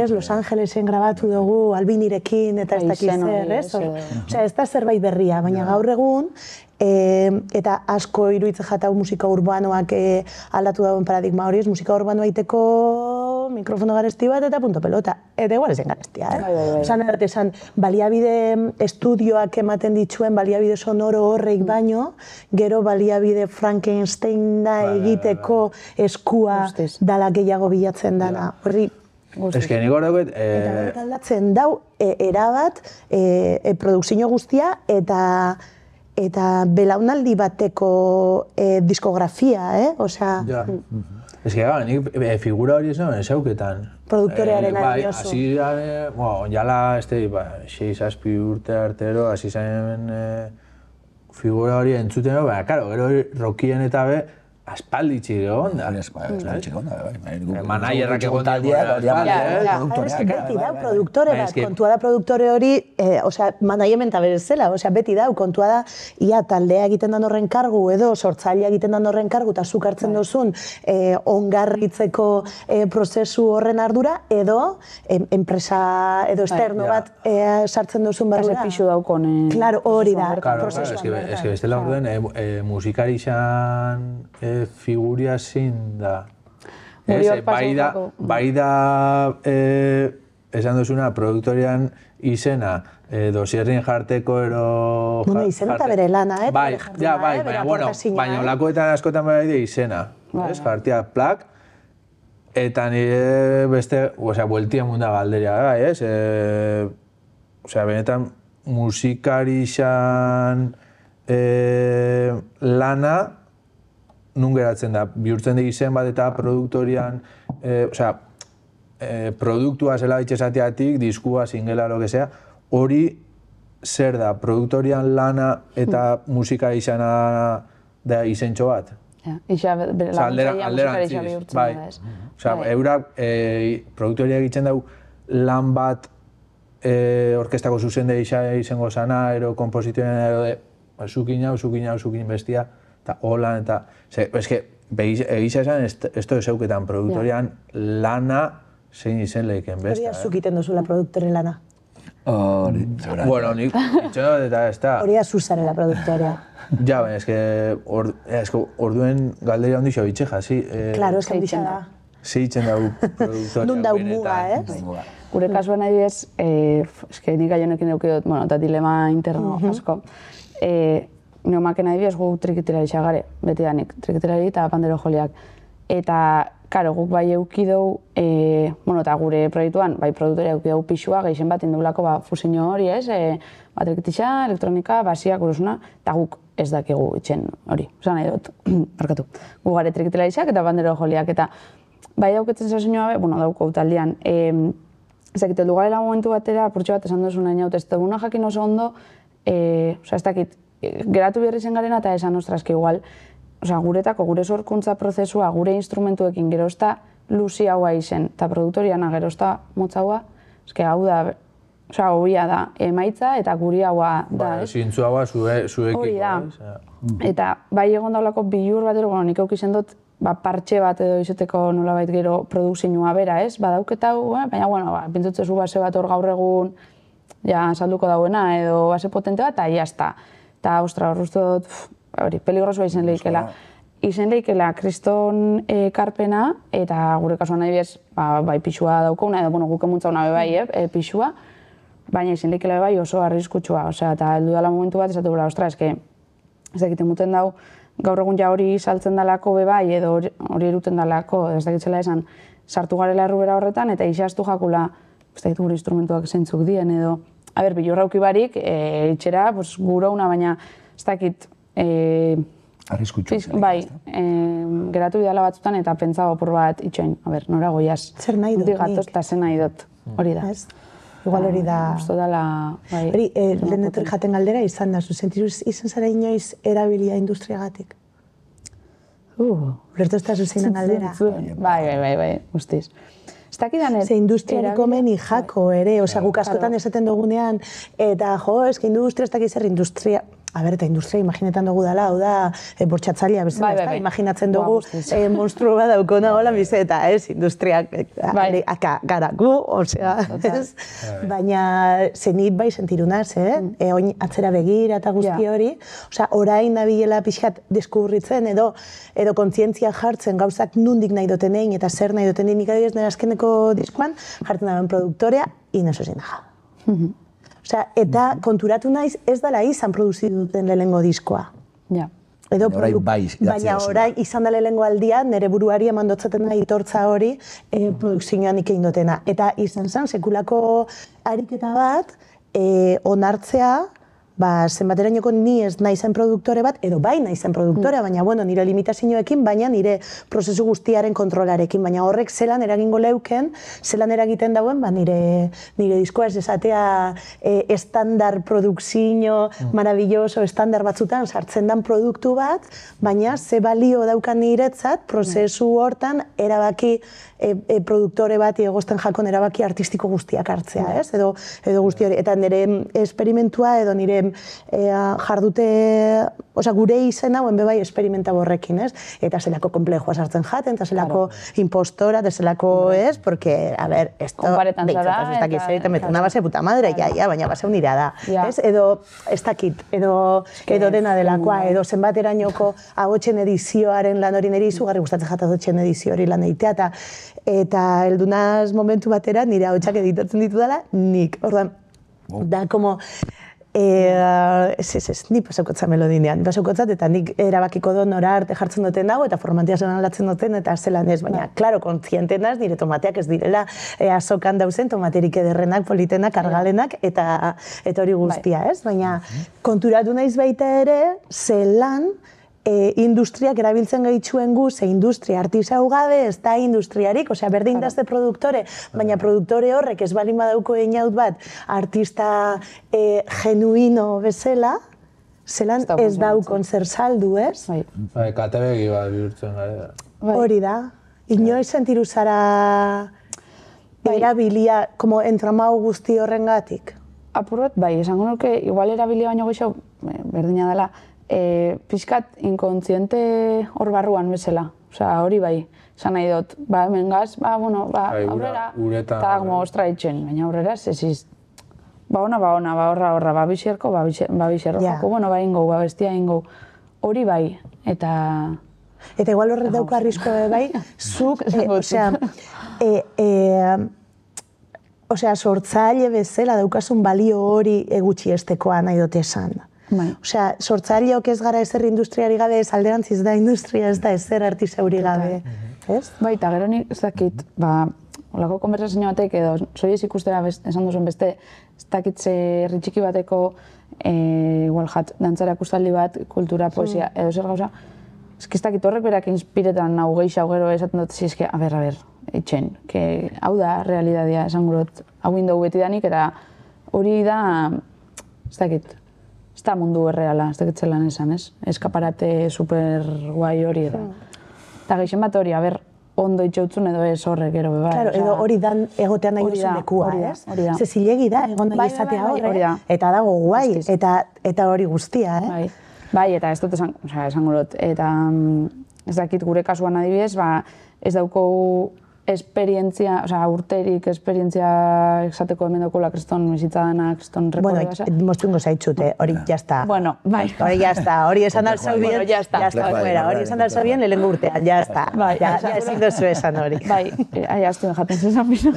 Los Angelesen grabatu dugu Albinirekin eta ez dakiz zer, ez? Osea, ez da zerbait berria, baina gaur egun, eta asko iruditzen jatau musika urbanoak aldatu dauen paradigma hori, musika urbanoa iteko mikrofonu garesti bat eta punto pelota. Eta igual ezen garestia, Osan esan, baliabide estudioak ematen dituen, baliabide sonoro horreik baino, gero baliabide Frankensteina egiteko eskua dala gehiago bilatzen dana. Horri, ez que nik horreket... Eta aldatzen dau, erabat, produkzio guztia eta belaunaldi bateko diskografia, osea... Ez que, nik figura hori ez zauketan. Produktorearen arioso. Hasi zane, jala, 6-7 urte artero, hasi zanen figura hori entzuten, baina, karo, gero rockien eta aspalditxik egon da. Aspalditxik egon da, bai. Manaierrak egon da. Beti da, produktore bat, kontua da produktore hori, manaiementa berezela, beti da, kontua da, ia taldea egiten dan horren kargu, edo sortzailea egiten dan horren kargu, eta zuk hartzen duzun ongarritzeko prozesu horren ardura, edo enpresa, edo externo bat sartzen duzun barrura. Ese pixu daukon. Claro, hori da, prozesuan. Ez que bestela orduen, musikari izan figuria zin da. Bai da, esan duzuna, produktorian izena, dosierrin jarteko ero... Bueno, izena eta bere lana, baina olakoetan askotan bai da izena. Jartia plak, eta nire beste, bueltien munda galderia, benetan musikari izan lana, nun geratzen da, bihurtzen da izen bat eta produktorian, produktua zela bitxesateatik, diskua, singela, lo que sea, hori zer da, produktorian lana eta musika izana da izentxo bat? Laguntzaia musikari isa bihurtzen da ez. Eurak, produktoria egiten dau lan bat orkestako zuzende izango zana, ero kompositoren, ero zukin bestia, eta holan, eta... Ez que, egisa esan, ez da zeuketan produktorian lana zein izen lehiken besta. Hori azukiten duzula produktore lana. Bueno, nik itxon eta ez da. Hori azuzarela produktorea. Ja, baina, ez que orduen galderia hondi xo bitxeja, zi. Claro, ez que da. Zeitzen dago produktorea. Nun dau muga, ez? Gure kasuan adibidez, eske nik aionekin eukidot, eta dilema interno asko. Neumaken adibidez gu trikitilari xagare, beti danik, trikitilari eta pandero joliak. Eta, karo, guk bai eukidou, eta gure proiektuan, bai produktoria eukidou pixua, gehien bat indugulako fusiño hori, ez? Trikitixa, elektronika, basiak, urusuna, eta guk ez dakigu itxen hori. Osa nahi dut, barkatu. Gu gare trikitilarixak eta bandero joliak, eta bai dauketzen zazioa, dauko taldean. Ez dakit, heldu garela momentu batera, apurtxo bat esan duzu nahi naut, ez duguna jakin oso ondo, ez dakit, geratu berri zen garena eta esan ostrazki igual, guretako, gure sorkuntza prozesua, gure instrumentuekin gerozta luzi haua izen, eta produktoriana gerozta motzaua, eske hau da, hobia da, emaitza eta guri haua da, ez? Zintzu haua zuekiko, hori da. Eta bai egon daulako bilur bat ero, nik eukizen dut, partxe bat edo izeteko nolabait gero produkzinua bera, ez? Badauketau, baina, pintzutzezu base bat hor gaur egun, salduko dauena, edo base potente bat, eta jazta. Eta, hor uste dut, peligrosua izen lehikela. Izen lehikela kriston karpena, eta gure kasuan nahi bez, bai pixua daukuna, edo, guk emuntzauna bai, pixua, baina izen lehikela bai oso arriskutsua. Eta heldu dela momentu bat, esatu bera, ostra, eske, ez dakiten muten dau, gaur egun ja hori saltzen dalako bai, edo hori eruten dalako, ez dakitzela esan, sartu garela errubera horretan, eta isaztu jakula, ez dakit gure instrumentuak zentzuk dien, edo, bilurra ukibarik, itxera, gurouna, baina ez dakit... Arriskutsu. Bai, geratu bidala batzutan eta pentsa opor bat itxoin, nora goiaz. Zer nahi dut, nik. Eta zer nahi dut, hori da. Igual hori da... Usto dala... Hori, lehenetor jaten galdera izan da, zuzentiruz izan zara inoiz erabilia industriagatik? Ulertu ez da zuzenan galdera? Bai, guztiz. Ze industriarik omeni jako ere, guk askotan esaten dugunean, eta eske industria ez dakiz zer industria... Eta industria imaginetan dugu dela, hau da, bortxatzailea bezala, imaginatzen dugu monstru bat daukona hola bizeta, ez, industriak gara gu, ez? Baina zenit bai sentirunaz, oin atzera begira eta guzti hori, orain nabilela pixkat deskubritzen edo kontzientzia jartzen gauzak nundik nahi duten egin eta zer nahi duten egin, nik adibidez nire azkeneko diskuan jartzen dagoen produktorea, inozo ezin daga. Eta konturatu naiz ez dela izan produzitu duten lehenengo diskoa. Baina orain izan da lehenengo aldia, nire buruari emandotzaten da itortza hori produkzioan ikein dutena. Eta izan zen, sekulako ariketa bat, onartzea, zenbaterainoko ni ez naizen produktore bat, edo bai naizen produktore, baina bueno, nire limitazioekin, baina nire prozesu guztiaren kontrolarekin, baina horrek zelan eragingo leuken, zelan eragiten dauen, nire diskoa ez esatea estandar produkzio maravilloso, estandar batzutan sartzen dan produktu bat, baina ze balio daukan niretzat, prozesu hortan erabaki produktore bat egosten jakon erabaki artistiko guztiak hartzea, ez? Edo guzti hori, eta nire esperimentua edo nire jardute, osea, gure izen hauen bebai esperimenta borrekin, ez? Eta zelako komplejua sartzen jaten, eta zelako impostora, eta zelako, ez? Porque, a ver, esto... Konparetan zara, ez dakit zer, metuna base puta madre, ja, baina base unira da, ez? Edo, ez dakit, edo dena delakoa, edo zenbaterainoko agotxen edizioaren lan hori niri izugarri gustatzen jata agotxen edizio hori lan egitea, eta heldunaz momentu batera nire ahotsak editatzen ditu dela nik. Orduan, da, como... ni pasaukotzat melodinean, pasaukotzat eta nik erabakiko do nora arte jartzen duten dago eta formantia zelan aldatzen duten eta zelan ez, baina, klaro, kontzienten naz, nire tomateak ez direla azokan dauzen tomaterik ederrenak, politenak, argalenak eta hori guztia, ez? Baina konturatu naiz baita ere, zelan industriak erabiltzen gaitzuen gu, ze industria artisau gabe, ez da industriarik, osea, berdin dazte produktore, baina produktore horrek ez balin badauko einaut bat, artista genuino bezala, zelan ez daukon zer saldu, ez? Kate begi bat bihurtzen gara. Hori da. Inoiz sentiru zara erabilia, como entramau guzti horrengatik? Apur bat, bai, esango nuke, igual erabilia baino gehiago, berdina dela, pixkat inkontziente hor barruan bezala. Osea, hori bai, esan nahi dut, hemen gaz, aurrera, eta como ostra itxen, baina aurrera, ez ona, horra, bixerko, joko, ingo, bestia ingo, hori bai, eta... Eta igual horret dauka arrisko bai, zuk, osea, sortzaile bezala daukasun balio hori gutxi estekoa nahi dut esan. Osea, sortzaileok ez gara ezer industriari gabe, ez alderantziz da industria, ez da ezer artisauri gabe, ez? Bai, eta gero nik ez dakit, olako konversazio batek edo soiez ikustera esan duzuen beste, ez dakit herri txiki bateko, igual dantzara ikustaldi bat, kultura, poesia, edo zer gauza, ez dakit horrek berak inspiretan hau geixau gero esaten dut, ez a ber, etxen, hau da realidadia esan gurot, hau indogu beti danik, eta hori da, ez dakit, ez da mundu erreala, ez dakit zelan esan, ez? Eskaparate super guai hori da. Eta geixen bat hori, ondo itxautzun edo ez horrek gero beba. Claro, edo hori dan egotean nahi duzun lekua, ez? Ze zilegi da, egon nahi izatea horre, eta dago guai, eta hori guztia, eh? Bai, eta ez dut esango dut, eta ez dakit gure kasuan adibidez, ez dauko esperientzia, urterik esperientzia esateko hemen daukula kriston bizitza dana, kriston rekorde basa. Bueno, moztungo zaitzute, hori jazta. Bueno, bai. Hori jazta, hori esan dalzau bien, hori esan dalzau bien lehenengo urtean, jazta. Ja ezin dozu esan hori. Bai, jaztuen jaten zezan bino.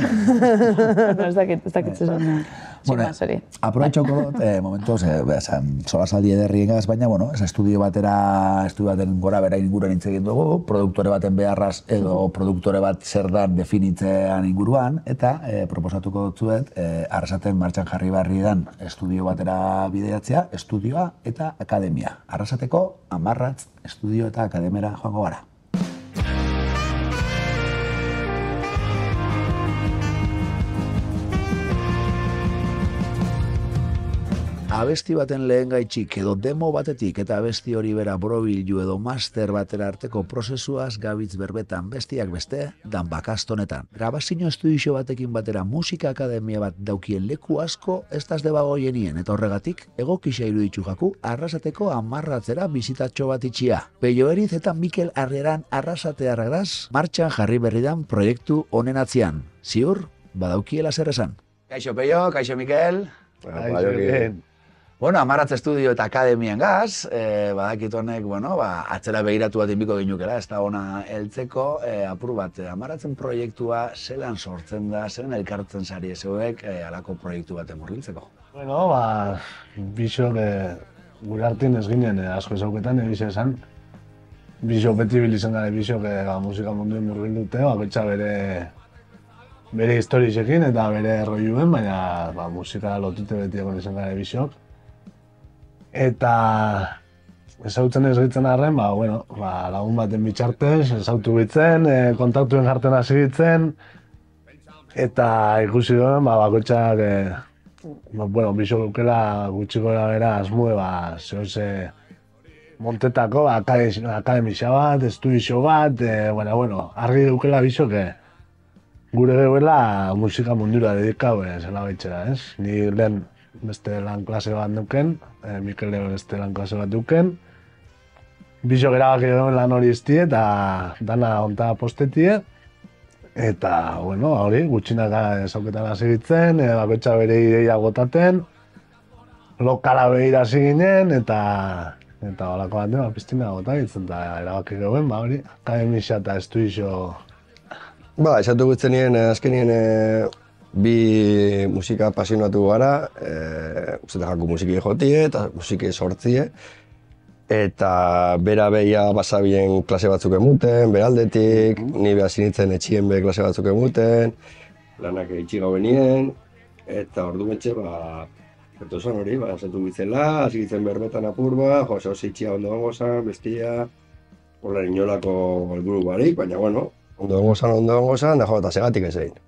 Ez dakit zezan. Bueno, aproveitxoko dut, momentoz, solasaldi ederriengaz, baina, bueno, estudio baten gora bera inguruan hitz egin dugu, produktore baten beharraz edo produktore bat zer dan definitzean inguruan, eta proposatuko dutzuet, Arrasaten martxan jarri barri dan estudio batera bideatzea, estudioa eta akademia. Arrasateko 10 estudio eta akademera joango gara. Abesti baten lehen gaitxik edo demo batetik eta abesti hori bera borobildu edo master batera arteko prozesuaz gabitz berbetan bestiak beste dan bakastonetan. Grabazio estudio batekin batera musika akademia bat daukien leku asko ez daz debago jenien eta horregatik egokisa iruditzu jaku Arrasateko 10 bizitatxo bat itxia. Peio Eriz eta Mikel Arrieran Arrasatearragaz martxan jarri berridan proiektu honen atzian. Ziur, badaukiela zer esan. Kaixo Peio, kaixo Mikel. Bueno, 10 estudio eta akademian gaz, badakit honek, atzera begiratu bat inbiko ginukela, ez da ona heltzeko, apur bat, 10 proiektua zelan sortzen da, zelan elkartzen zari ezeuek, alako proiektu bat emurgiltzeko? Bueno, bisok, gure artin ez ginen asko ezauketan, egize esan. Bisok beti bilizan gara, bisok musika munduen murgildute, bakoitza bere historizekin eta bere erroiuen, baina musika lotute beti egon izan gara bisok. Eta ezautzen ez gitzen arren, lagun baten bitxartez, ezautu gitzen, kontaktuen jartzen hasi gitzen, eta ikusi duen, bakoitzak, biso lukela gutxi gora bera asmue, zehose montetako akademisa bat, estudizio bat, argi dukela biso, gure geuela musika mundura dedikau zela baitzera, ez? Ni lehen beste lan klase bat duken, Mikel beste lan klase bat duken, biso gerabaki duen lan hori iztie eta dana onta postetie, eta, hori, gutxinaka zauketan hasi gitzen, bakoitza bere ideia gotaten, lokala behira hasi ginen, eta holako bat piztina gota gitzen, eta erabaki geuen, hori, akademisa eta estudizio. Esatu gutzenien, azkenien bi musika apasionatu gara, uste jaku musiki jotie eta musiki sortzie, eta bera behia basabien klase batzuk emuten, beraldetik, ni behar sinitzen etxien be klase batzuk emuten, lanak itxigau benien, eta ordu betxe, gertu esan hori, esatu gitzela, hasi gitzen berbetan apur oso itxia ondo gongo zan, bestia, hola inolako helburu barik, baina ondo gongo zan, eta segatik ez egin.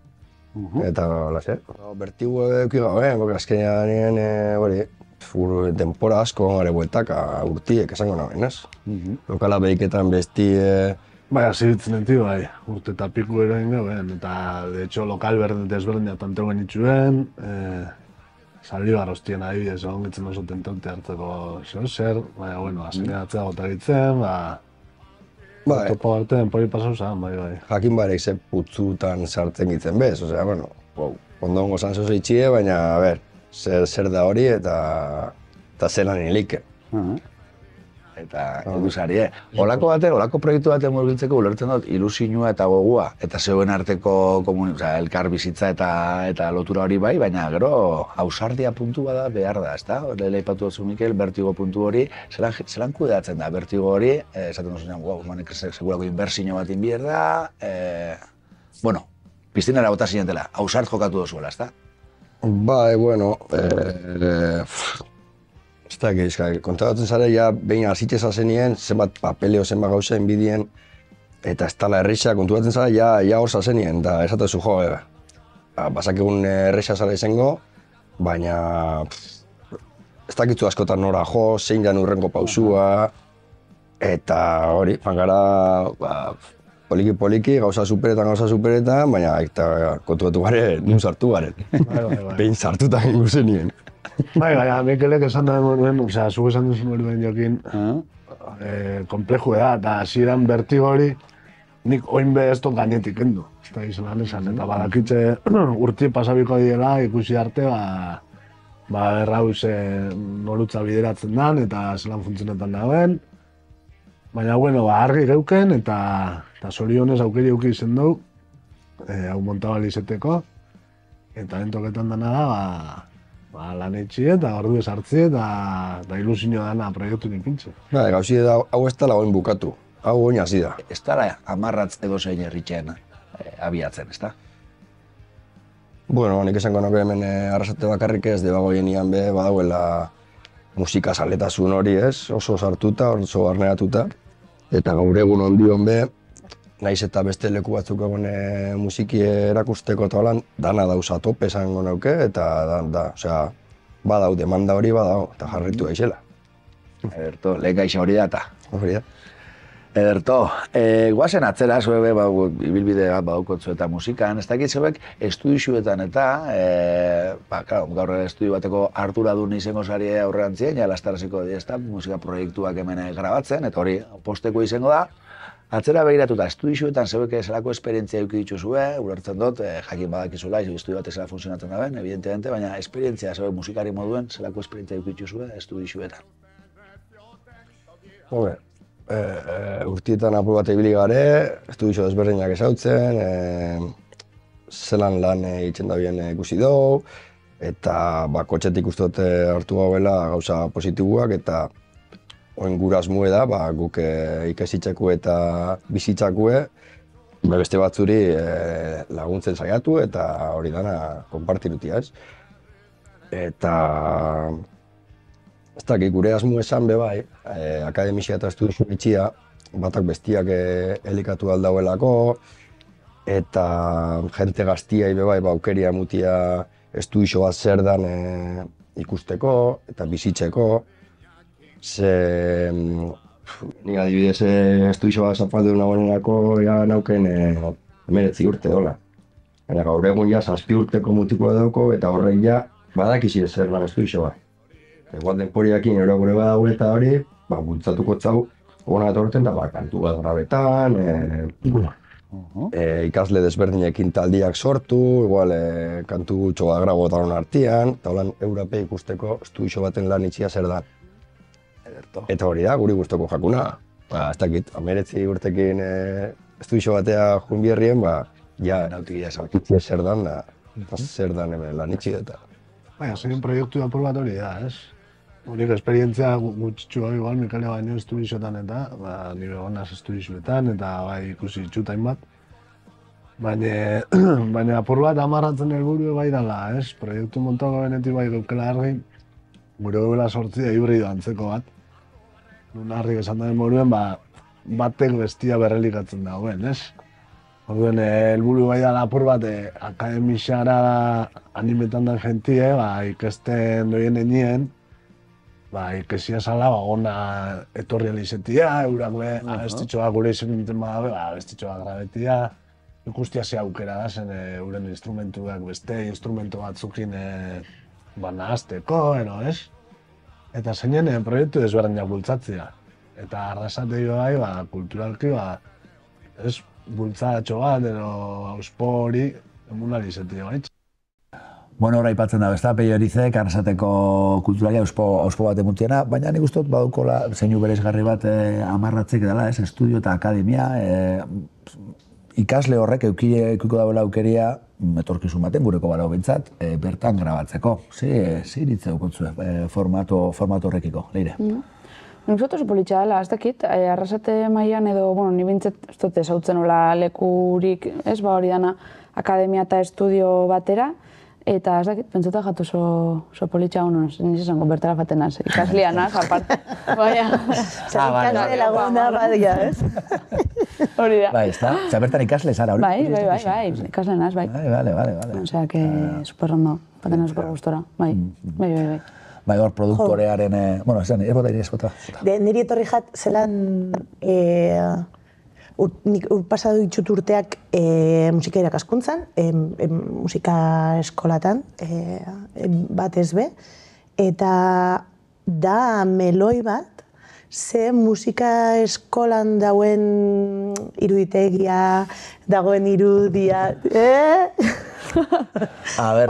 Eta, lase, bertigu eduki gabe, azkenean hori, denpora asko gare bueltaka urtiek esango nagoen, ez? Lokala behiketan bestie... Hasi ditzen enti, urte eta piku eroin gauen, eta de hecho lokal desberdinak tanteo genitxuen, Zaldibar hostien adibidez egon gitzen oso tentaute hartzeko zer, baina, azkenean atzea gota gitzen, topo arte denpori pasau zan, bai. Jakin barek ze putzutan sartzen gitzen bez, ondo hongo zan zozo itxie, baina, zer da hori eta zelan hilike. Eta eduzari, Olako proiektu batean murgiltzeko ulertzen dut ilusinua eta gogua, eta zeuen arteko elkar bizitza eta lotura hori bai, baina gero ausardia puntu bada behar da, ezta? Lehela ipatu dutzu Mikel, bertigo puntu hori, zelan kudeatzen da bertigo hori, esaten duzunean, manek segurako inbertsio bat inbier da, piztinara bota zinetela, ausart jokatu duzuela, ezta? Ez da, kontatzen zare, behin azitez azenien, zenbat papeleo, zenbat gauza enbidien, eta ez tala erreixa, konturatzen zara, hor zazenien, eta esatezu basak egun erreixa zara izango, baina ez dakitzu askotan nora zein jan urrenko pausua, eta hori, gara poliki, gauza superetan, baina eta konturatu gare, nun sartu garen. Behin sartuta gingu zenien. Baina, Mikelek esan da hemen, zuk esan duzun hori behin jokin, kompleju da, eta hasieran bertigo hori, nik oin be ez dut gainetik kendu. Ez da izan esan, eta badakitze urti pasabiko diela ikusi arte, errauz norutza bideratzen dan, eta zelan funtzionetan dagoen. Baina, argi geuken, eta zorionez aukeri euki izen dugu, hau montabal izeteko, eta entoketan dana da, lan etxi eta ordu esartzi eta ilusio dana proiektu nikintze. Gauzi da, hau ez dela oin bukatu, hau oin hasi da. Ez dela amarratz edo zein erritxen abiatzen, ez da? Nik esango nuke hemen arrasate bakarrik ez, debagoien ian badauela musika saletasun hori ez, oso sartuta, oso barneratuta. Eta gaur egun ondion naiz eta beste leku batzuk egon musiki erakusteko eta holan, dana dauza tope esango nauke, eta badau, demanda hori badau, eta jarritu gaixela. Ederto, lehen gaixa hori da eta. Hori da. Ederto, guazen atzera, zuebe ibilbide bat badaukotzu eta musikan, ez dakit zeuek estudizioetan eta, gaur estudio bateko arduradun izango zari aurreantzien, lastaraziko ezta, musika proiektuak hemen grabatzen, eta hori posteko izango da. Atzera behiratuta, estudizioetan zeuek zelako esperientzia eduki dituzue, ulertzen dut, jakin badakizula, estudio bat zela funtzionatzen daben, evidentemente, baina esperientzia zeuek musikari moduen, zelako esperientzia eduki dituzue estudizioetan. Urtietan apur bat ibili gare, estudizio desberdinak ezautzen, zelan lan egiten da bien ikusi dugu, eta kotxetik uste dut hartu gauela gauza positiboak, eta oin gura asmue da, guk ikasitzakue eta bizitzakue, beste batzuri laguntzen saiatu eta hori dana konpartirutia ez. Eta Ez dakit, gure asmo esan be bai, akademisia eta estudio itxia, batak bestiak elikatu aldauelako, eta jente gaztiai be bai, aukeria mutia estudio bat zer dan ikusteko eta bizitzeko. Ni adibidez estudio bat zapaldu nagoenerako nauken 19 urte dola. Baina gaur egun 7 urteko mutikoa dauko eta horrek badakizi zer lan estudio bat. Igual denporiakin gure badago eta hori, bultzatuko zau, gona etorten da, kantu bat grabetan, ikasle desberdinekin taldiak sortu, igual kantu gutxo bat grabo daron artean, eta holan Europe ikusteko estudio baten lan itxia zer da. Eta hori da, guri guztoko jakuna. Ez dakit, 19 urtekin estudio batea junbierrien, nautik itzia zer dan, zer dan lan itxia eta. Baina, zein proiektu apur bat hori da, ez? Horik esperientzia gutxitxua igual, Mikale baino estudioetan eta, nire gonaz estudioetan eta ikusi itxutain bat. Baina apur bat amarratzen helburu bai dala, ez? Proiektu montako benetik bai gaukela argi, gure gobela sortzia hibrido antzeko bat. Nun harrik esan daren moruen, batek bestia berrelikatzen dagoen, ez? Orduen, helburu bai dala apur bat, akademixara animetan den jentie, ikesten doien enien, ikesia zala, gona etorri alizetia, eurak abestitxoa gure izan nintzen badabe, abestitxoa grabetia, ikustia ze aukera da zen euren instrumentuak beste instrumentu batzukin nahazteko, ez? Eta zeinen proiektu desberdinak bultzatzea. Eta arrasatei bai, kulturalki, ez, bultzatxo bat, auspo hori, emunari izetia baitz. Bueno, hor aipatzen da, besta, Peiorizek, arrasateko kulturalia auspo bat emutiena, baina nik uste dut badukola zeinu bereizgarri bat amarratzek dela, ez, estudio eta akademia, ikasle horrek eukiko dagoela aukeria, etorkizun baten, gureko barau bintzat, bertan grabatzeko. Zer iritze dukotzue formato horrekiko, Leire? Nik zotu politxa dela, ez dakit, arrasate mailan edo, ni bintzat, ez dut ezautzen hola lekurik, ez, hori dana akademia eta estudio batera, eta ez dakit, pentsota jatu zo politxa hono, niz esango bertara faten naz, ikaslia naz, aparte. Ikasle laguna badia, ez? Hori da. Bai, ez da? Osa, bertan ikasle zara hori? Bai, ikasle naz, bai. Vale. Osea, que superrondo, patena super gustora, bai. Bai, hor produktorearen, bueno, ez bota. Niri etorri jat, zelan, nik pasatu ditut urteak musika irakaskuntzan, musika eskolatan, batez be, eta da meloi bat, ze musika eskolan dauen iruditegia, dagoen irudia, A ber,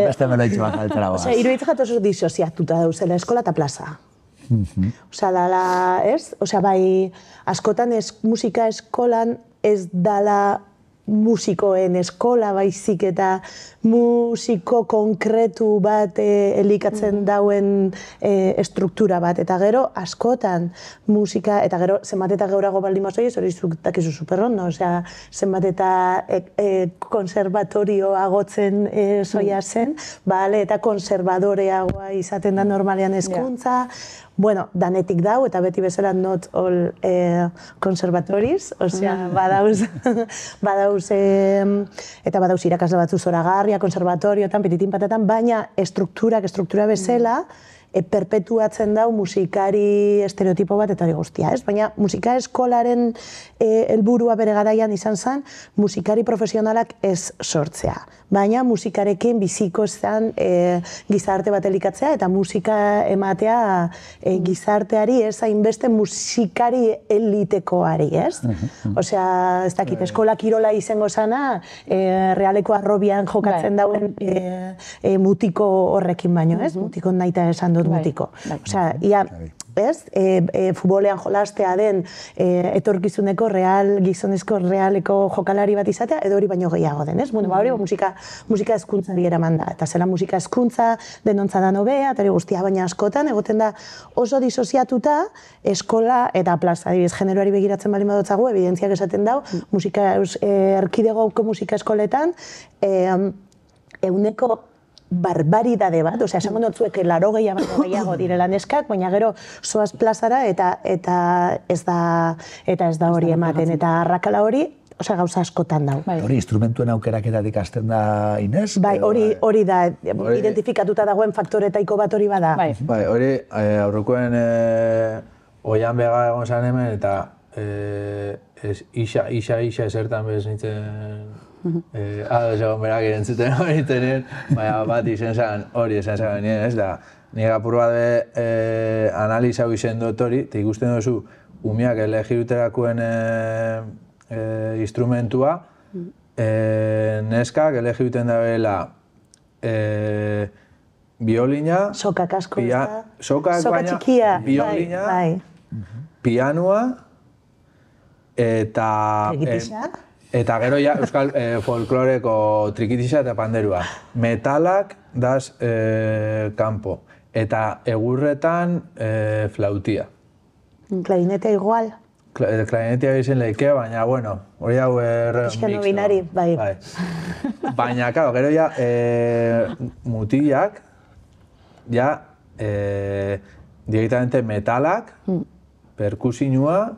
beste meloitxu bat altera goaz. Iruditzen jat oso disoziatuta dauzela eskola eta plaza. Osa, dala, ez? Osa, bai, askotan musika eskolan ez dala musikoen eskola baizik eta musiko konkretu bat elikatzen dauen estruktura bat. Eta gero, askotan musika, eta gero, zenbat eta geurago baldin mazoi, hori dakizu superrondo, osea, zenbat eta konservatorio agotzen zoia zen, eta konservadoreagoa izaten da normalean hezkuntza. Bueno, danetik dau, eta beti bezala not all conservatories, osea, badauz, eta badauz irakasle batzu zoragarria, konservatorioetan, pititin patetan, baina struktura bezala, perpetuatzen dau musikari estereotipo bat eta hori guztia, ez? Baina musika eskolaren helburua bere garaian izan zen, musikari profesionalak ez sortzea. Baina musikarekin biziko zen gizarte bat elikatzea eta musika ematea gizarteari ez hainbeste musikari elitekoari, ez? Osea, ez dakit, eskola kirola izango zana, realeko arrobian jokatzen dauen mutiko horrekin baino, ez? Mutiko naita esan dut mutiko. Osea, ia, ez? Futbolean jolastea den etorkizuneko gizonezko realeko jokalari bat izatea, edo hori baino gehiago den, ez? Bueno, hori musika hezkuntzari eraman da. Eta zela musika hezkuntza denontza da nobea, eta hori guztia, baina askotan egoten da oso disoziatuta eskola eta plaza. Adibidez, generoari begiratzen baldin badotzagu, evidentziak esaten dau, erkidegoko musika eskoletan, euneko barbaridade bat, osea, esango notzuek 80 baino gehiago direla neskak, baina gero zoaz plazara eta ez da hori ematen, eta arrakala hori, osea, gauza askotan dau. Hori, instrumentuen aukeraketatik hasten da Inez? Bai, hori da, identifikatuta dagoen faktoretaiko bat hori bada. Bai, hori aurrekoen oian bega egon zan hemen, eta isa esertan bez nintzen ados egon berak irentzuten hori tenien, baina bat izen zan hori esan zan nien, ez da. Nik apur bat analizau izen dut hori, eta ikusten duzu umiak elegiruterakoen instrumentua, neskak elegiruten dabela biolina, sokak asko ez da, soka txikia, biolina, pianoa, eta gero ja euskal folkloreko trikitisa eta panderua. Metalak daz kanpo, eta egurretan flautia. Klarinetea igual. Klarinetea izen leike, baina, bueno, hori hau Pixkano binari, bai. Baina, claro, gero ja mutilak, ja, directamente metalak, perkusinua,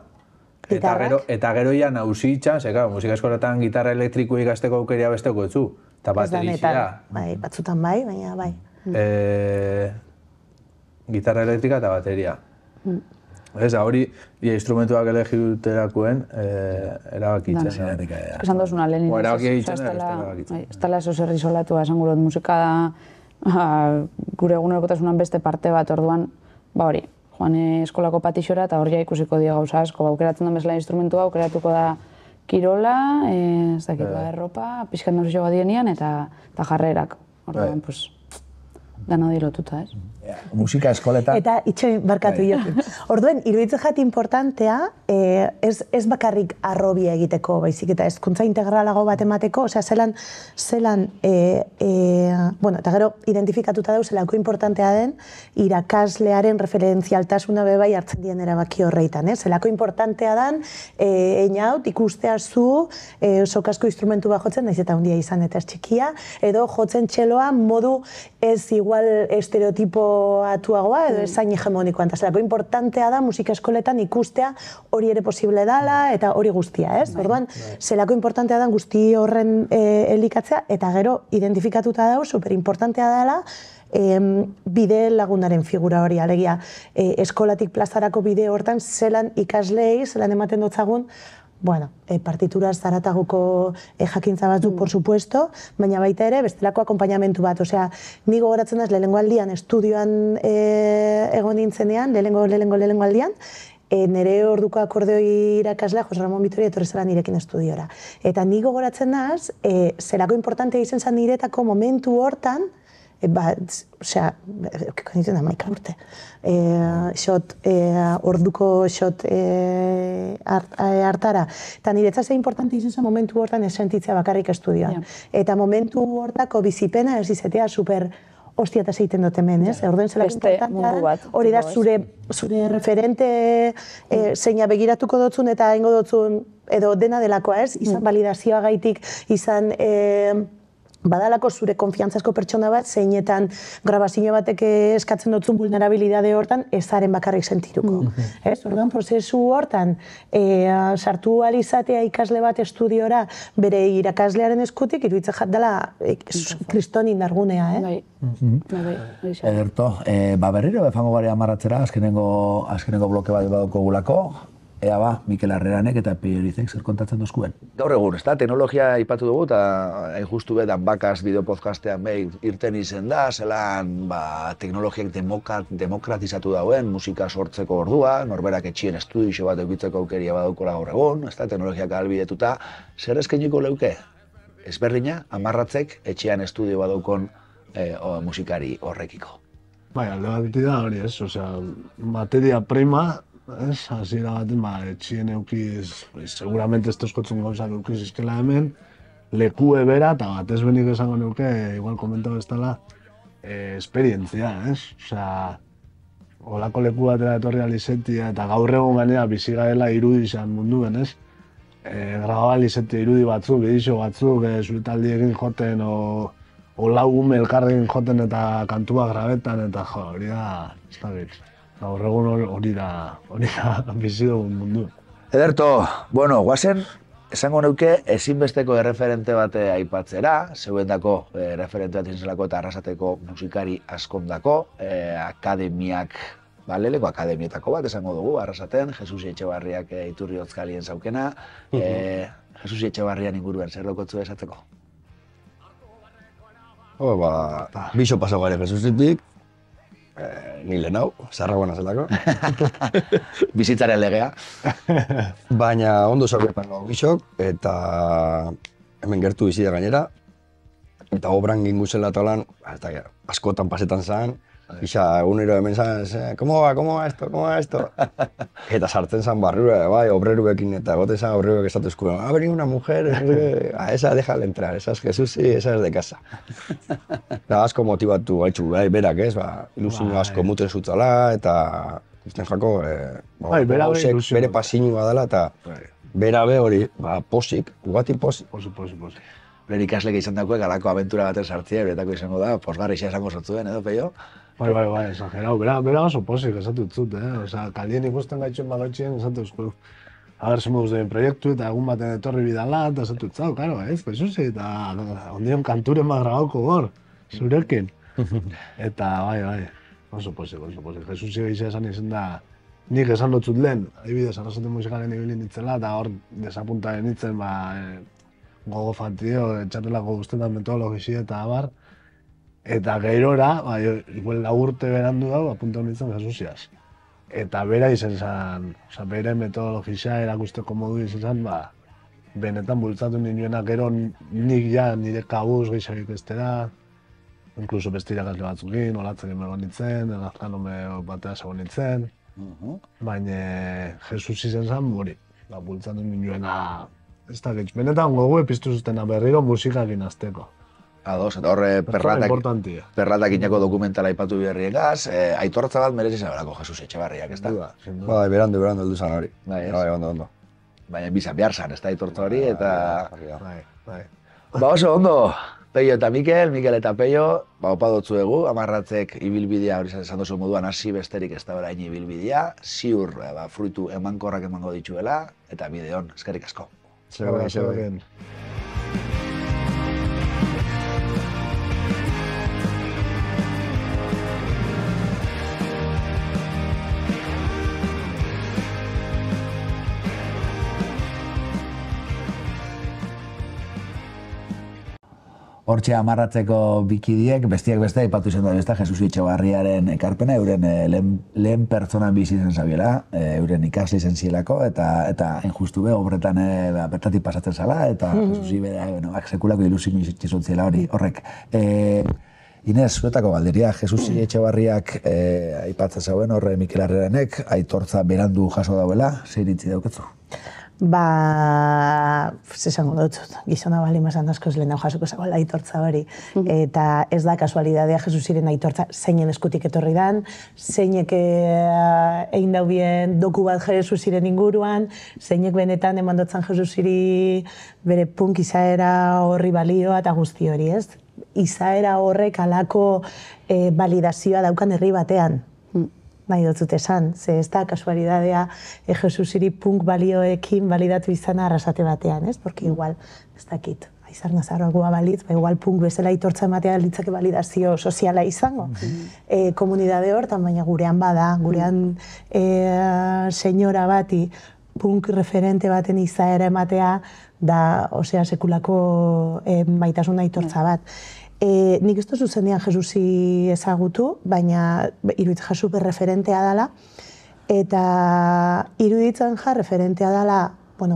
eta gero ja nausitxan, ze, claro, musika eskoletan gitarra elektrikoa ikasteko aukeria besteko etzu, eta baterixia. Bai, batzutan bai, baina bai. Gitarra elektrika eta bateria. Ez da, hori instrumentuak elegiterakoen erabakitzen. Esan dozuna, Lenin. Erabaki egiten erabakitzen. Ez dela eso zer isolatua, esango dut, musika da gure egunerokotasunan beste parte bat, orduan, ba hori, joan eskolako patixora eta hor ja ikusiko dio gauza asko, aukeratzen da bezala instrumentua, aukeratuko da kirola, ez dakit da erropa, pixkat nausio badienean eta jarrerak. Orduan, pues, dana dilotuta, ez? Musika eskoletan. Eta itxoin barkatu jo. Orduen, iruditzen jat importantea, ez bakarrik arrobia egiteko, baizik eta hezkuntza integralago bat emateko, osea, zelan, bueno, eta gero identifikatuta dau zelako importantea den, irakaslearen referentzialtasuna bebai hartzen dien erabaki horreitan, zelako importantea den, einaut, ikustea zu, sokasko instrumentu bat jotzen, naiz eta handia izan eta ez txikia, edo jotzen txeloa modu ez igual estereotipo atuagoa edo esain hegemonikoan. Zelako importantea da musika eskoletan ikustea hori ere posible dala eta hori guztia, ez? Orduan, zelako importantea da guzti horren elikatzea eta gero identifikatuta dau, superimportantea dela bide lagunaren figura hori, alegia eskolatik plazarako bide hortan zelan ikaslei, zelan ematen dotzagun, bueno, partituraz zarataguko jakintza batzuk, por supuesto, baina baita ere bestelako akompainamentu bat. Osea, ni gogoratzen daz lehenengo aldian estudioan egon nintzenean, lehenengo aldian, nire orduko akordeoi irakaslea, Jose Ramon Vitoria, etorri zela nirekin estudiora. Eta ni gogoratzen daz, zelako importantea izen zen niretako momentu hortan, osea, konditzen da maika urte, orduko xot hartara. Eta niretzat ze importante izan zen momentu hortan ez sentitzea bakarrik estudioan. Eta momentu hortako bizipena ez izatea super hostia eta zeiten dut hemen, ez? Orduen zelako importantea da, hori da zure referente zeina begiratuko dotzun eta ingo dotzun, edo dena delakoa, ez? Izan validazioa gaitik, izan badalako zure konfiantzazko pertsona bat, zeinetan grabazio batek eskatzen dutzun vulnerabilidade hortan, ezaren bakarrik sentiruko. Orduan, prozesu hortan, sartu alizatea ikasle bat estudiora bere irakaslearen eskutik, iruditzen jat dela kriston indargunea, Ederto, berriro befango gari amarratzera, azkenengo bloke bat badoko gulako, ea ba, Mikel Arreranek eta Priorizek zer kontatzen dozkuen. Gaur egun, ez da, teknologia ipatu dugu, eta justu bedan bakaz bideopodcastean behin irten izen da, zelan teknologiak demokratizatu dauen, musika sortzeko ordua, norberak etxien estudio bat eukitzeko aukeria badaukola gaur egun, ez da, teknologiak ahalbidetuta, zer eskainiko leuke? Ezberdina, amarratzek etxean estudio badaukon musikari horrekiko. Bai, alde bat da hori ez, osea, materia prima, hasiera baten, etxien eukiz, seguramente ez tozkotzen gauzak eukiz izkela hemen, lekue bera, eta bat ez benik esango neuke, igual komentau ez dela, esperientzia, ez? Osea, olako leku batera etorri alizetia, eta gaur egun gainera bizi garela irudi izan munduen, ez? Grababa alizetia irudi batzuk, edizio batzuk, zure taldiekin joten, lau ume elkarrekin joten eta kantua grabetan, eta jo, hori da, ez da gitz. Gaur egun hori da bizi dugun mundu. Ederto, bueno, guazen, esango neuke ezinbesteko erreferente bat aipatzera, zeuendako referente bat izenzelako eta Arrasateko musikari askondako, akademiak, leleko akademietako bat esango dugu, Arrasaten, Jesus Etxebarriak iturri hotzkalien zaukena. Jesus Etxebarrian inguruan, zer daukotzu esatzeko? Bixo pasau gare Jesusitik, ni lehen hau, zarragoan azelako. Bizitzaren legea. Baina ondo zauketan gau bixok, eta hemen gertu bizi da gainera. Eta obran gingu zela talan, askotan pasetan zan, Isa, egunero hemen zan, ¿cómo va esto? Eta sartzen zan barrura, bai, obreruekin, eta gote zan obreruek esatu eskuren. Ha venido una mujer, a esa déjale entrar, esa es Jesús y esa es de casa. Da, asko motibatu gaitxu, bai, berak ez, ilusio asko muten zutela, eta ikusten jako, bere pasinua dela, eta berabe hori, posik, ugati posik. Posik. Bere ikaslek izan dagoek alako abentura baten sartzea, beretako izango da, posgarrixa esango sortzuen, edo, Peio? Bai, exagerau. Bera oso posik esatu zut, Osa, kaldien ikusten gaitxuen bagaitxien esatu zut. A ver, semuz den proiektu eta egun baten etorri bidala, eta esatu zau, karo, Jesusi, eta ondion kanturen bat grabauko gor, zurekin. Eta, bai, oso posik. Jesusi gehizia esan izen da, nik esan dutzut lehen, adibidez, Arrasaten musikaren ibilin ditzela, eta hor desapuntaren ditzen, gogo fatio, etxatelako guztetan metodologizia eta abar. Eta gerora, igual 4 urte berandu dago, apunta honetzen Jesusiaz. Eta bera izen zan, bere metodologizia erakusteko modu izen zan, benetan bultzatu ninuenak gero nik ja nire kabuz gehizagik estera, inkluso beste irakasle batzukin, olatzen egon nintzen, elazkanome batea zegoen nintzen. Baina Jesus izen zan, hori, bultzatu ninuena, ez da gehitz. Benetan gogu epiztu zuztena berriro musikakin azteko. Ados, eta horre perratak inako dokumentala aipatu berriegaz, aitortza bat merezi zaberako Jesus Etxebarriak, ez da? Bai, berandu heldu zan hori. Bai, ondo. Baina bizan behar zan, ez da aitortza hori, eta... Bai. Oso ondo, Peio eta Mikel eta Peio, opa dotzu egu, Amarratzek ibilbidea hori esan duzu moduan hasi besterik ez da orain ibilbidea, ziur fruitu emankorrak emango dituela, eta bideon, eskerrik asko. Zegoen. Hortxe Amarratzeko bikidiek, bestiak beste, aipatu izan da besta, Jesus Etxebarriaren ekarpena, euren lehen pertsonan bizi zen zabiela, euren ikasle izen zielako, eta injustu be, obretan bertatik pasatzen zala, eta Jesusi bera, sekulako ilusik izan ziela horrek. Inez, zuetako galderia, Jesus Etxebarriak aipatzen zauen horre Mikel Arreranek, aitortza berandu jaso dauela, zer iritzi dauketzu? Esango dut, gizona bali mazan askoz lehen hau jasoko zagoela aitortza hori. Eta ez da kasualidadea Jesusiren aitortza zeinen eskutik etorri dan, zeinek egin daubien doku bat Jesusiren inguruan, zeinek benetan emandotzan Jesusiri bere punk izaera horri balioa eta guzti hori, ez? Izaera horrek alako validazioa daukan herri batean. Nahi dutzut esan, ze ez da kasualidadea Jesusiri punk balioekin validatu izana Arrasate batean, ez? Porque igual, ez dakit, Aizar Nazaroagoa balitz, igual punk bezala aitortza ematea litzake validazio soziala izango. Komunidade hortan, baina gurean bada, gurean senyora bati punk referente baten izaera ematea da, osea, sekulako maitasun aitortza bat. Nik ez da zuzenean Jesusi ezagutu, baina iruditzen ja super referentea dela, eta iruditzen ja referentea dela,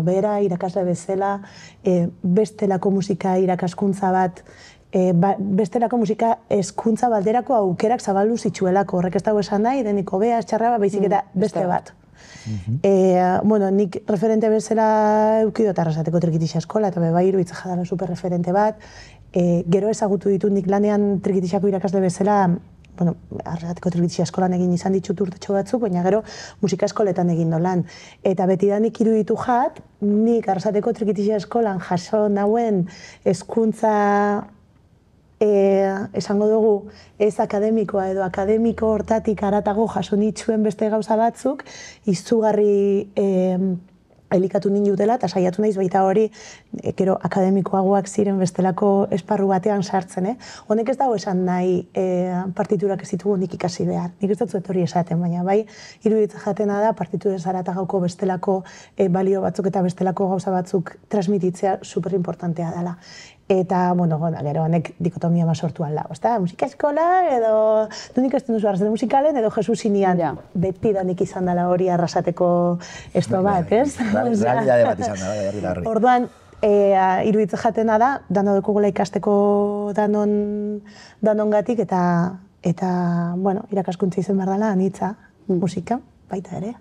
bera irakasle bezala, bestelako musika irakaskuntza bat, bestelako musika hezkuntza balderako aukerak zabaldu zitsuelako, horrek ez dago esan nahi, denik hobea, txarra, baizik eta beste bat. Nik referente bezala eukidot Arrasateko Trikitixa eskola, eta bai iruditzen ja dela super referente bat, gero ezagutu ditut nik lanean Trikitixako irakasle bezala, Arrasateko Trikitixa eskolan egin izan ditut urtetxo batzuk, baina gero musika eskoletan egin dolan. Eta beti da nik iruditu jat, nik Arrasateko Trikitixa eskolan jaso nauen hezkuntza esango dugu, ez akademikoa edo akademiko hortatik haratago jaso nituen beste gauza batzuk, izugarri elikatu nindutela, eta saiatu naiz baita hori, gero akademikoagoak ziren bestelako esparru batean sartzen, Honek ez dago esan nahi partiturak ez ditugu nik ikasi behar. Nik ez dut hori esaten, baina bai, iruditzen jatena da partiturez haratagauko bestelako balio batzuk eta bestelako gauza batzuk transmititzea superimportantea dela. Eta, gero honek dikotomia sortu alda, ezta? Musika eskola edo nik ez duzu arrasaten musikalen edo Jesusinian betidanik izan dela hori arrasateko esto bat, ez? Realidade bat izan da, Orduan, iruditzen jatena da, dano dekugula ikasteko danongatik eta irakaskuntza izan behar dela anitza musika, baita ere.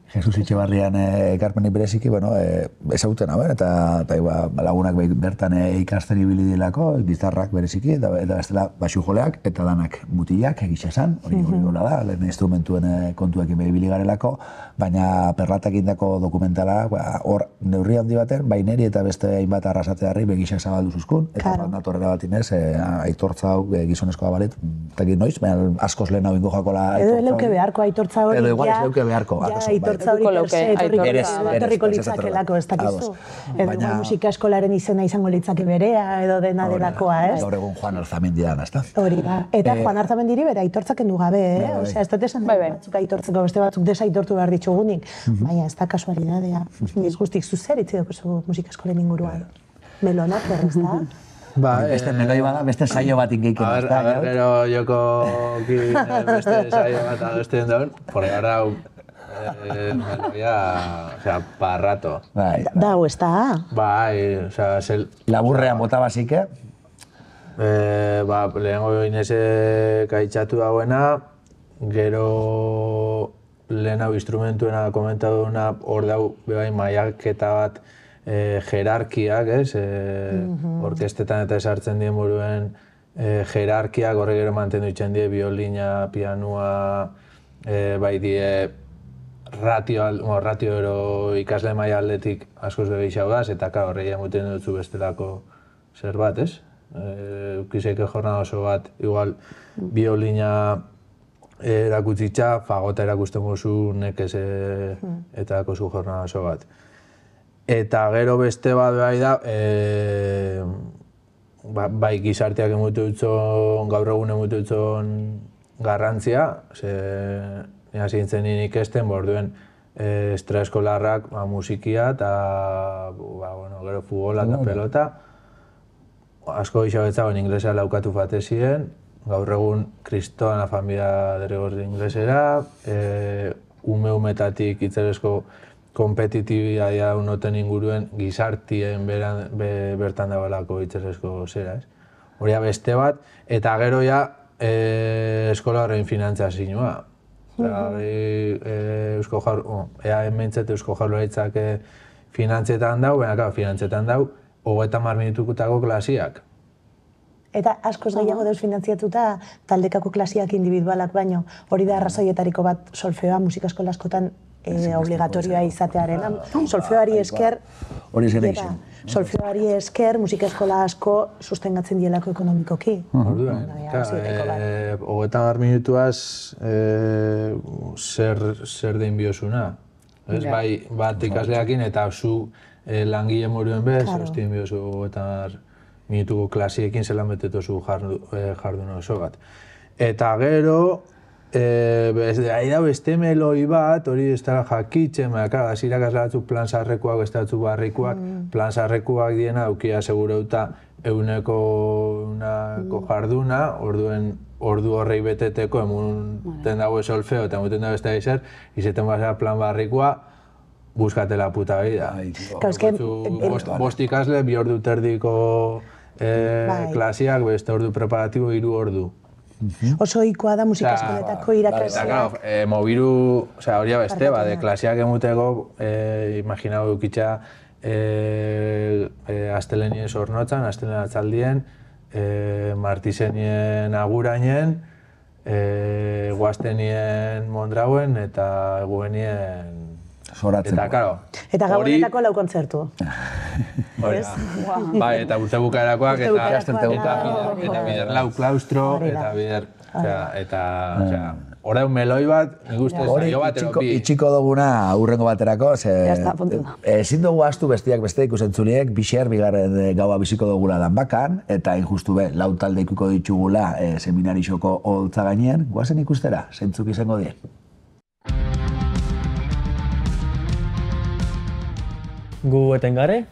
Jesus Etxebarrian ekarpenik bereziki, ezagutzen hauen, eta lagunak bertan ikasten ibili dilako, bizarrak bereziki, eta bestela baxu joleak, eta danak mutilak egitxe esan, hori dola da, lehen instrumentuen kontuekin ibili garelako, baina perlatak indako dokumentala, hor neurri handi baten, baineri eta beste hainbat arrasatearri begixak zabaldu zuzkun, eta natorrela bat inez, aitortza hau gizonezkoa balet, eta noiz, baina askoz lehen hau ingo jakola aitortza hori. Edo leuke beharko aitortza hori, edo igual ez leuke beharko. Aitortza hori etorriko litzakelako, ez dakizu. Edo musika eskolaren izena izango litzake berea, edo dena delakoa, ez? Gaur egun Juan Arzamendi da, ezta? Hori da. Eta Juan Arzamendiri bere aitortzak kendu gabe, Osea, ez dut esan batzuk aitortzeko, beste batzuk desaitortu behar ditugunik. Baina ez da kasualidadea. Niz guztik zuzer itzi dugu musika eskolen inguruan. Melonak berrez da. Beste meloi bada, beste saio bat ingeiken. A ver, gero joko beste saio bat adosten daun, por gara meloia, pa rato. Dau, ez da? Bai, laburrean bota basike? Lehengo Inezek aitzatu dagoena, gero lehen hau instrumentuena komentaduna, hor dau bebai maiaketa bat jerarkiak, ez? Orkestetan eta esartzen dien buruen jerarkiak, horre gero mantendu itzen die, biolina, pianua, bai die ratio ero ikasle maila aldetik askoz begeixau gaz, eta horre emuten dutzu bestelako zer bat, ez? Ukizeke jornada oso bat, igual biolina erakutzitza, fagota erakusten gozu nekez eta kozu jornada oso bat. Eta gero beste bat bai da, bai gizarteak emutu dutzon, gaur egun emutu dutzon garrantzia, nire zintzen nien ikesten, borduen estraeskolarrak musikia eta gero futbola eta pelota. Asko gixabetzago inglesa laukatu fatezien, gaur egun kristoan la familia derrigorri inglesera, ume-umetatik itzerezko kompetitibitatea unoten inguruen gizartien bertan dagoelako itzerezko zera, ez? Hori beste bat, eta gero ja eskola horrein finantziazioa. Hementset Eusko Jaurlaritzak finantzietan dau, baina finantzietan dau, 30 minutukutako klasiak. Eta askoz gehiago deuz finantziatuta taldekako klasiak individualak baino. Hori da arrazoietariko bat solfeoa musika eskola askotan obligatorioa izatearena. Solfeoari esker, solfeoari esker musika eskola asko sustengatzen dielako ekonomikoki. Orduan, 30 minutuaz zer den biosuna. Bai, bat ikasleakin eta zu langile moruen bez, ostien biozu 30 minutuko klasiekin zelan betetozu jardun oso bat. Eta gero, ahi da beste meloi bat, hori ez dara jakitzen, hasi irakasle batzuk plan sarrekuak, beste batzuk barrikuak, plan sarrekuak diena aukia segurauta euneko jarduna, orduen ordu horrei beteteko, emuten dago solfeo eta emuten dago beste aizer, izeten basea plan barrikoa, buskate la puta vida. Bost ikasle, 2 ordu terdiko klasiak, beste ordu preparatibo, 3 ordu. Oso ohikoa da musika eskoletako irakasleak. Mobiru, hori beste, klasiak emuteko, imaginau dukitza, astelenien sornotzan, astelen atzaldien, martizenien agurainen, guaztenien mondrauen eta eguenien... Zoratzen. Eta gabonetako 4 kontzertu. Bai, eta urte bukaerakoak, eta bider lau klaustro, eta bider, eta orain meloi bat, nik uste saio bat eropi. Itxiko duguna urrengo baterako, ezin dugu astu bestiak beste ikusentzuliek, bixer bigarren gaua biziko dugula Danbakan, eta injustu lau talde ikuko ditugula seminarixoko holtza gainean, guazen ikustera, zeintzuk izango dien. Gu eten gare,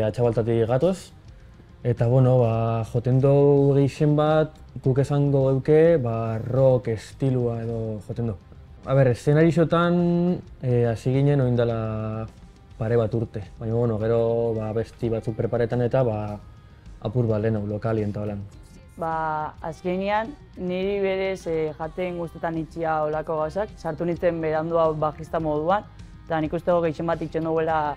Atxabaltatik gatoz, eta joten dugu gehien bat, guk esango duke, rock estilua edo joten dugu. Eszenarixotan hasi ginen oindala pare bat urte, baina gero besti batzuk preparetan eta apur bat lehenau lokalien eta holan. Azkenean, niri berez jaten guztetan itxia olako gauzak, sartu nintzen berandua bajista moduan, eta nik uste gehien bat itxen duguela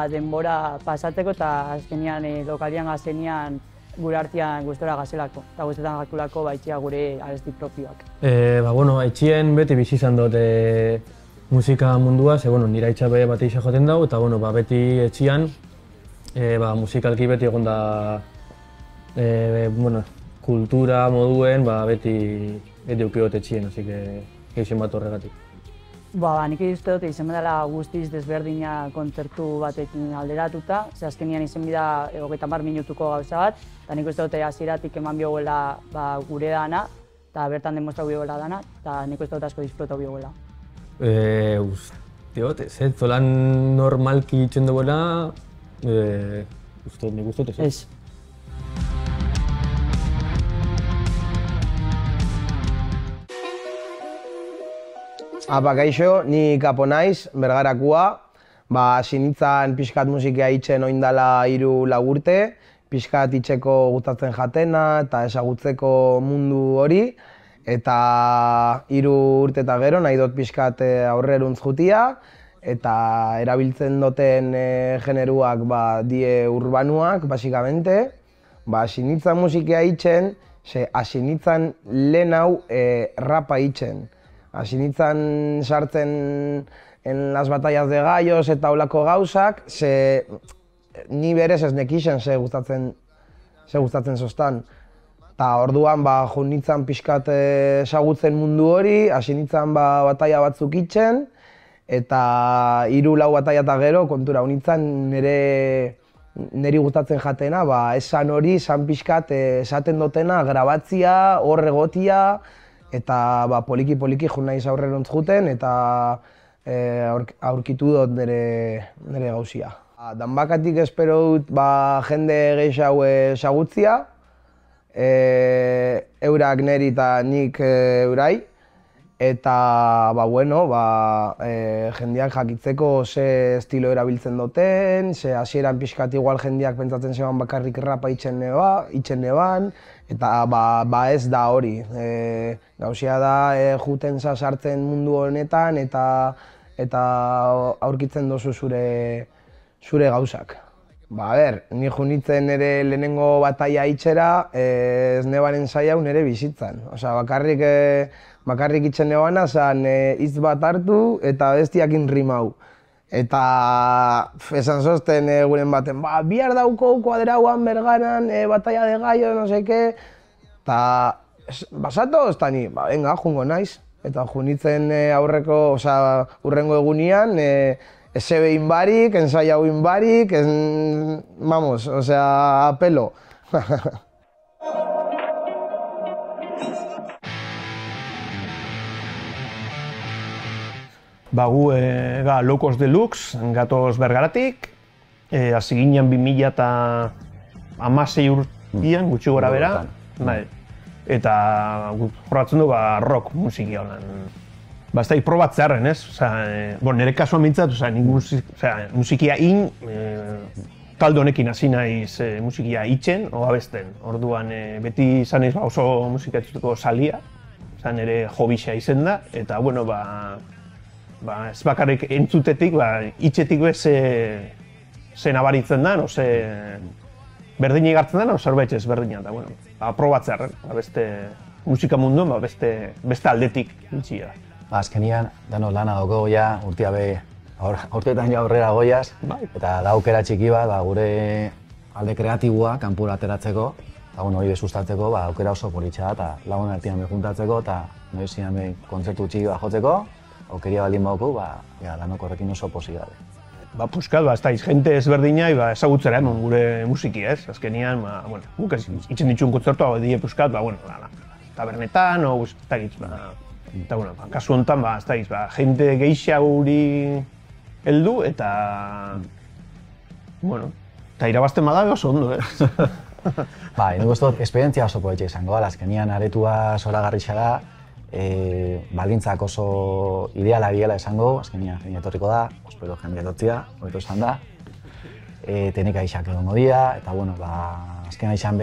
denbora pasatzeko eta azkenean lokalian gazenean gure artean gustora gazelako eta guztetan jakulako itxia gure abesti propioak. Itxien beti bizi izan dut musika mundua, nire itxabe bat eixa joten dago eta beti etxian musikalki beti egon da kultura moduen beti eukiot etxien, así que gehien bat horregatik. Nik uste dut izan dela guztiz desberdina kontzertu batekin alderatuta, azkenean izan bida 30 minutuko gauza bat, eta nik uste dut hasieratik eman bioguela gure dana, eta bertan demostrau bioguela dana, eta nik uste dut asko disfrutau bioguela. Uste dut, zolan normalki itxen duguela, nik uste dut ez. Kaixo, ni Kapo naiz, Bergarakua. Hasi nintzen pixkat musika itxen oindala 3-4 urte, pixkat itxeko gustatzen jatena eta ezagutzeko mundu hori. Eta 3 urte eta gero nahi dut pixkat aurreruntz jutia, eta erabiltzen duten generuak die urbanuak, basikamente. Hasi nintzen musika itxen, hasi nintzen lehen hau rapa itxen. Hasi nintzen sartzen en las batallas de gallos eta holako gauzak, ni berez ez nekixen ze gustatzen zoztan. Eta orduan jo nintzen pixkat ezagutzen mundu hori, hasi nintzen batalla batzuk itxen, eta 3-4 batalla eta gero kontura nintzen niri gustatzen jatena, esan hori, esan pixkat esaten dutena, grabatzia, hor egotia, eta poliki-poliki jo naiz aurrerontz juten eta aurkitu dut nire gauzia. Danbakatik espero dut jende gehiago ezagutzia, eurak niri eta nik eurai, eta jendeak jakitzeko ze estilo erabiltzen duten, ze hasieran pixkat igual jendeak pentsatzen zeban bakarrik rapa itxen neban, eta ez da hori. Gauzia da juten sartzen mundu honetan eta aurkitzen dozu zure gauzak. Ni junitzen nire lehenengo batalla itxera, ez nebaren zai hau nire bizitzan. Bakarrik itxen nebana zan hitz bat hartu eta bestiakin rimau. Eta esan zozten guren baten, bihar dauko kuadrauan Bergaran, batalla de gallo, no seke. Eta basato, ez da ni, venga, jungo naiz. Eta junitzen urrengo egunean, ese behin barik, ensai hauin barik, vamos, apelo. Gu Locos Deluxe, gatoz Bergaratik, hasi ginen 2016 urtean, gutxi gora bera, eta jorratzen du rock musiki honan. Ez da probatzearen, ez? Nire kasuan mintzat, musikia talde honekin hasi naiz musikia itxen, o abesten. Orduan beti izan naiz oso musika entzuteko salia, nire hobixea izen da, eta ez bakarrik entzutetik, itxetik ze nabaritzen da, berdin egartzen da, zerbait ez berdina da. Probatzearen, beste musika munduan, beste aldetik itxia. Azkenian, dano lana dago urtia be Hortetan ja aurrera goiaz, eta da aukera txiki bat, gure alde kreatiboa kanpora ateratzeko, eta hori sustatzeko aukera oso politxa da, eta lagun artean juntatzeko, eta noizian kontzertu txiki bat jotzeko, aukeria baldin bauku, lanok horrekin oso posi gabe. Puskat, ez daiz, jente ezberdina ezagutzera emon gure musiki, ez? Azkenian, guk itzen dituen kontzertua die puskat, tabernetan, ez daiz, eta, kasu honetan, ez daiz, jente geixa guri heldu, eta, eta irabazten badabe oso ondo, ez? Nik uste dut, esperientzia oso poetxe izango, azkenian aretua zoragarritxa da, baldintzak oso ideala biela esango, azkenian jende etorriko da, ospero jende etortzia, hobeto esan da, tenika aixak egongo dira, eta azken aixan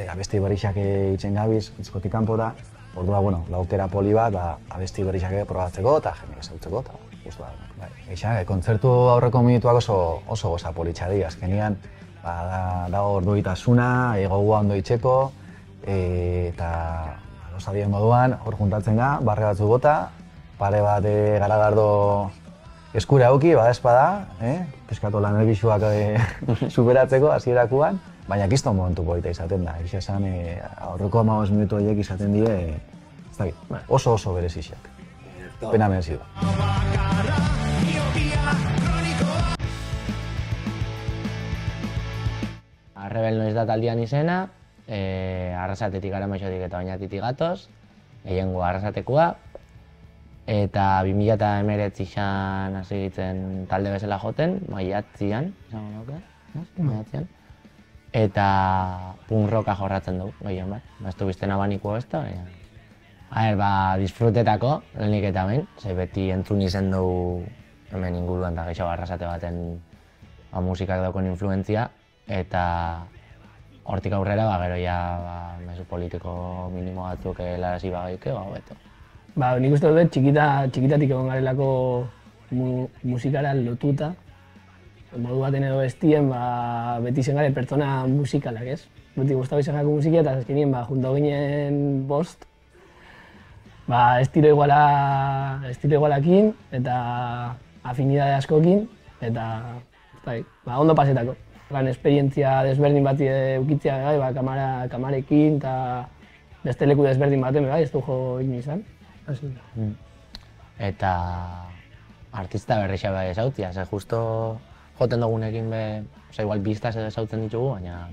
abesti berrixak itzen gabiz, itzkotik kanpora, ordua, laukera poli bat, abesti berrixak probatzeko eta jende ezautzeko, eta guztu da. Aixan, kontzertu aurreko minutuak oso goza politxa dira, azkenian, dago orduitasuna, gogoa ondo itxeko, eta osadien moduan, hor juntatzen ga, barre batzu bota, pare bat garagardo eskure hauki, espada, pizkatu lan erbixuak superatzeko hasierakoan, baina kiston momentu polita izaten da. Egia esan, aurreko 15 minutu horiek izaten die, oso berezixak. Pena merezidu. Rebel noiz da taldean izena, Arrasatetik Aramaixotik eta Oñatitik gatoz, gehiengo Arrasatekoa, eta 2019 izan hasi ditzen talde bezala joten, maiatzian, izango nuke, eta punk rocka jorratzen dugu, gehien bat. Ez du bizten abanikoa ez da, disfrutetako, lehenik eta behin, ze beti entzun izen dugu hemen inguruan eta gehiago Arrasate baten musikak daukon influentzia, eta hortik aurrera, gero mezu politiko minimo batzuk helarazi bagaiuke, hobeto. Nik uste dut txikitatik egon garelako musikara lotuta. Modu baten edo bestien, beti zen gare pertsona musikalak, ez? Beti gustatu izan jako musikia eta azkenien junto ginen bost. Estilo igualakin eta afinidade askokin, eta ondo pasetako. Esperientzia desberdin bat eukitzea kamarekin eta beste leku desberdin baten ez du jo izan. Eta artista berrixa bai ezautzia, ze justo joten dugunekin igual biztaz edo ezautzen ditugu, baina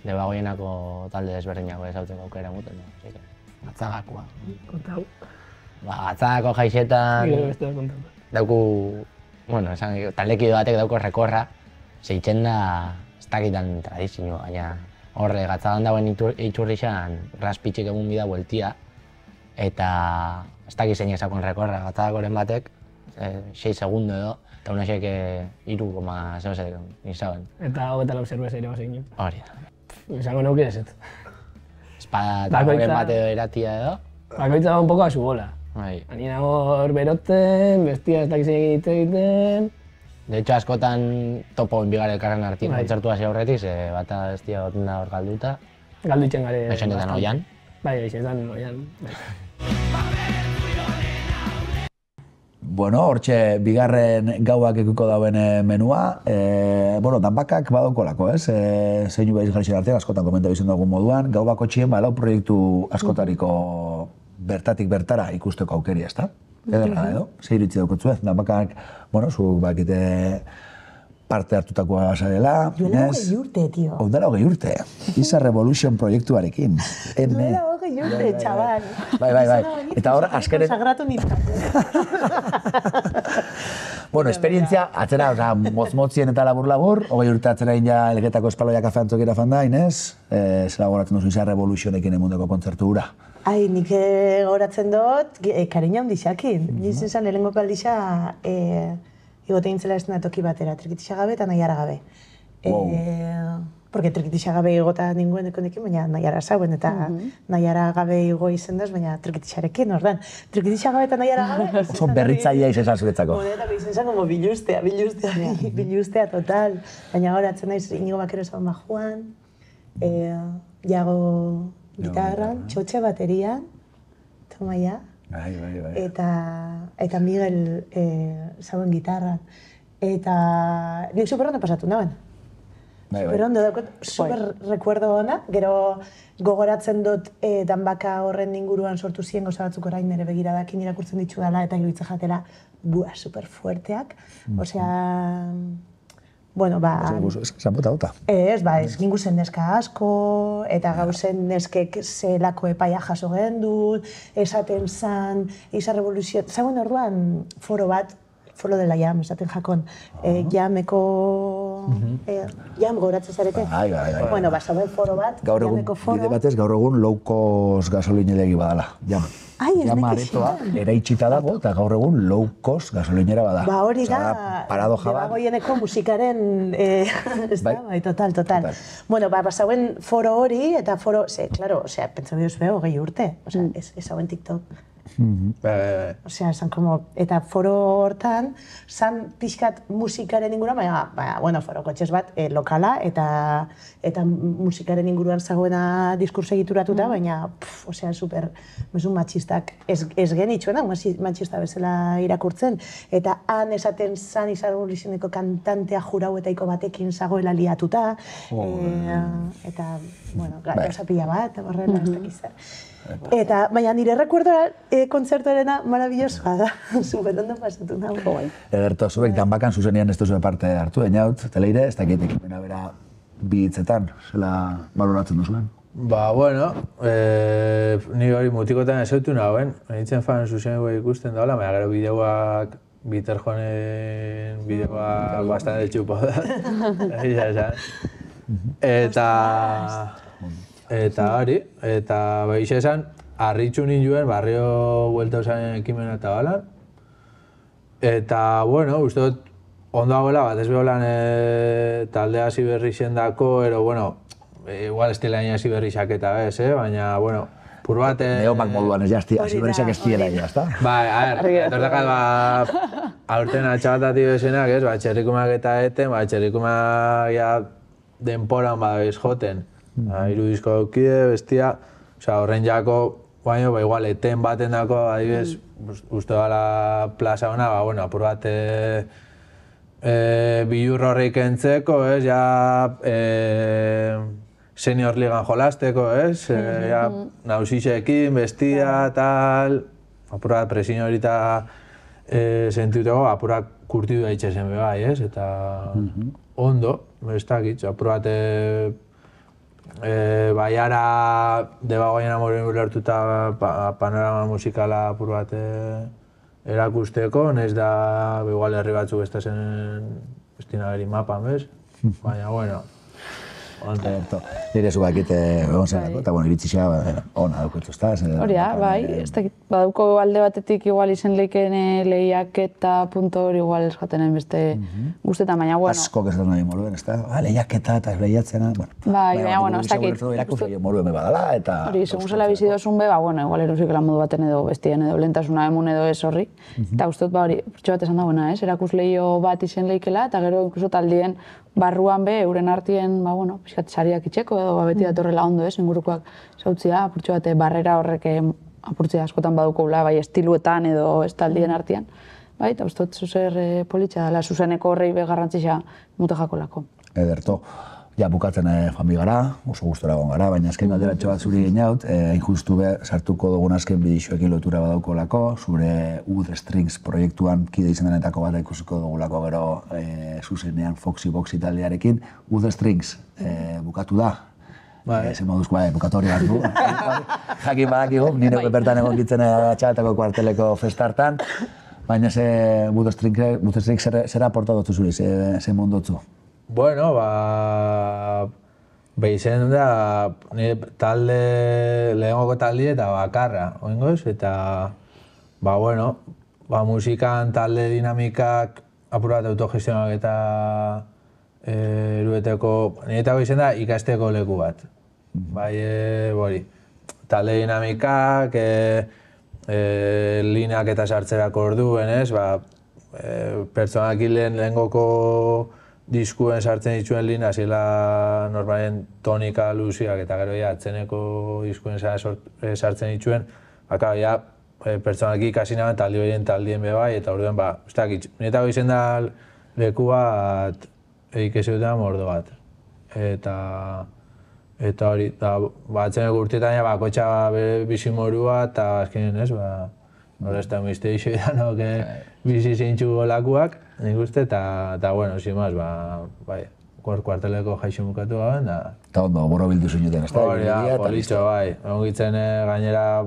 debagoienako talde desberdinako ezautzeko aukera muten. Atzagakoa. Kontau. Atzagako jaixetan dauku, taldekide batek dauko rekorra, zeitzen da, ez dakitan tradizio, baina horre gatzadan dagoen itxurrixan raspitxik egun bida bueltia, eta ez dakit zein esakon rekorra gatzadakoren batek, 6 segundo edo, eta unaxek 3,0 izaben. Eta 24 zerbeza ere bazein. Hori da. Izango nauke ez. Espada eta goren bat edo eratia edo. Bakoitza da un poco a su bola. Anien hor berotzen, bestia ez dakit zein egiten. De hecho, askotan topo inbigare elkarren artin kontzertu hasi aurretik, bata bestia goten da hor galduta. Galdu itxen gare. Eixenetan oian. Eixenetan oian. Hortxe, bigarren gauak ekuko dauen menua. Danbakak badaukolako, ez? Zeinu behiz garixen artean, askotan komenta bizien dugun moduan. Gau bako txien, lau proiektu askotariko bertatik bertara ikusteko aukeri, ez da? Ederra edo, ze iritzi daukotzu ez, Danbakak, zuk bakite parte hartutakoa zarela, Duela 20 urte, tio. Duela 20 urte, Isa Revolution proiektuarekin. Duela 20 urte, txabal. Bai. Eta hor, azkenen... Sagratu nintzen. Esperientzia, atzera, motz-motzien eta labur-labur, 20 urte atzera ja Elgetako Espaloia Kafe Antzokira fanda, Inez, zera goratzen duzu Isa Revolutionekin emundeko kontzertu hura. Nik goratzen dut, kariña hundixakin. Nizen zen, lehenko kaldixa, igote gintzela ez toki batera, Trikitixa gabe eta Naiara gabe. Porque Trikitixa gabe igota ninguen dekondekin, baina Naiara zauen, eta Naiara gabe igo izen duz, baina Trikitixarekin, ordan. Trikitixa gabe eta Naiara gabe... Oso berritzailea izen zan zuretzako. Eta izen zan, como bilustea total. Baina goratzen naiz, Inigo Bakero zauen bajuan, Iago gitarran, txotxe baterian, tomaia, Eta Miguel zauen gitarra. Eta nik super ondo pasatu naben. Super ondo daukot, super recuerdo ona. Gero gogoratzen dut Danbaka horren inguruan sortu ziren gauza batzuk orain nire begiradakin irakurtzen ditu dela eta iruditzen jatela super fuerteak. Osea, bueno, Zanbota. Ez ginguzen neska asko, eta gauzen neskek zelako epaia jaso gendun, esaten zan, Isa Revoluzio... Zagoen orduan foro bat, Foro dela Jam, esaten jakon, Jameko... Jam goratzen zarete? Bai. Bueno, zagoen foro bat, Jameko foro... Bide batez, gaur egun low-cost gasolinelegi badala, Jam. Jama aretoa eraitsita dago eta gaur egun low-cost gasolinera bada. Ba hori da, debagoieneko musikaren... Bai, total. Bueno, zauen foro hori, eta foro... Claro, pentsa biduz beho, 20 urte. Ez zauen TikTok. Osea, esan como... Eta foro hortan, zan pixkat musikaren inguruan, baina, foro kotxez bat, lokala, eta musikaren inguruan zagoena diskurso egituratuta, baina, osea, super, mesu matxistak ez genitxuena, matxista bezala irakurtzen, eta han esaten zan Isa Revoluzioneko kantantea jurauetaiko batekin zagoela liatuta, eta, bueno, gauza pila bat, horrela, ez dakiz zer. Eta, baina nire recuerdoa kontzertuarena marabillosoa da, super ondo pasatu nago. Ederto, zuek Danbakan zuzenian ez duzu parte hartu, Einaut, Teleire, ez dakit ekimena bera bi hitzetan, zela baloratzen duzuen? Ba, bueno, ni hori mutikotan ezautu nagoen, nintzen fan zuzeneko ikusten dagoela, baina gero bideoak, Biter Joanen bideoak bastante txupo da. Eta hori, eta behixe esan, harritxu ninduen barrio buelta usanen ekimena eta bala. Eta, bueno, uste dut, ondo dagoela bat ez beholan talde hasi berri xendako, ero, bueno, igual ez dela hasi berri xaketa bez, baina, bueno, pur bat... Neomak moduan ez jazti, hasi berri xak ez diela, jazta? Bai, a ber, etortakat, aurten atxabatati bezenak, ez, txerrikumak eta eten, txerrikumak denporan badabiz joten. Hiru disko daukide, bestia, horren jako, baina, igual, eten baten dako, adibidez, uste dala plaza hona, bueno, apur bat bilur horreik entzeko, senior ligan jolasteko, nausixekin, bestia, tal, apur bat presiño horita sentuteko, apur bat kurtidu daitxezen bebai, eta ondo, ez dakit, apur bat baiara debagoiena moren ulertuta panorama musikala apur bat erakusteko, nez da igual herri batzuk ez da zen bestinageri mapan, bez? Baina, bueno, Nire zu bakit egon zenako, eta iritzixea ona daukotzu, ez da? Hori da, bai, ez dakit, badauko alde batetik igual izen leiken lehiaketa punto hori igual eskatenen beste guztetan, baina, bueno... Askok ez da nahi moluen, ez da? Lehiaketa eta lehiatzena, bueno... Bai, baina, bueno, ez dakit... Erakusten moluen badala, eta... Hori, segun zela bizi dozun be, bueno, igual erosik modu baten edo bestien edo lentasuna emun edo ez horri. Eta uste dut, hori, pertsu bat esan dagoena, erakus lehio bat izen leikela, eta gero inkluso taldien barruan be, euren artien, bueno, pixkat sariak itxeko edo beti datorrela ondo, ingurukoak zautzia, apurtxo bat barrera horrek apurtzea askotan badukoula, bai estiluetan edo taldien artean. Bai, eta uste dut zuzer politxa dela, zuzeneko horrei be garrantzia mute jakolako. Ederto. Ja, bukatzen fami gara, oso gustora egon gara, baina azken galderatxo bat zuri ginaut, injustu be, sartuko dugun azken bidixoekin lotura badaukolako, zure Ud Strings proiektuan kide izendanetako bat ikusiko dugulako gero zuzenean Foxy Boxy taldearekin. Ud Strings bukatu da, zen moduzko bukatu hori bat du. Jakin badakigu, nire bertan egon gitzen atxabatako kuarteleko festartan, baina Ud Strings zera aporta dutzu zuri, ze mondotzu? Bueno, behizen da talde, lehengoko taldi eta bakarra, oingoz, eta, bueno, musikan talde dinamikak apur bat autogestionak eta erueteko, niretako behizen da ikasteko leku bat. Bai, talde dinamikak, lineak eta sartzerako orduen, pertsonak lehengoko diskuen sartzen dituen lina zela normalen tonika luziak eta gero atzeneko diskuen sartzen dituen, pertsonalki ikasi nagoen taldi horien taldien bebai, eta orduan, ez dakit, niretako izen da leku bat ikizeutean mordo bat. Eta hori, batzen urteetan bakoitza bere bizimorua, eta azkenean ez, hori ez da miste iso idanok bizi zeintxu lakuak, nik uste, eta bueno, zimaz, bai, kuarteleko jaixo mukatu gaben, da... Eta ondo, borro bildu zunuten, ez da? Hori da, politxo, bai. Ongitzen gainera,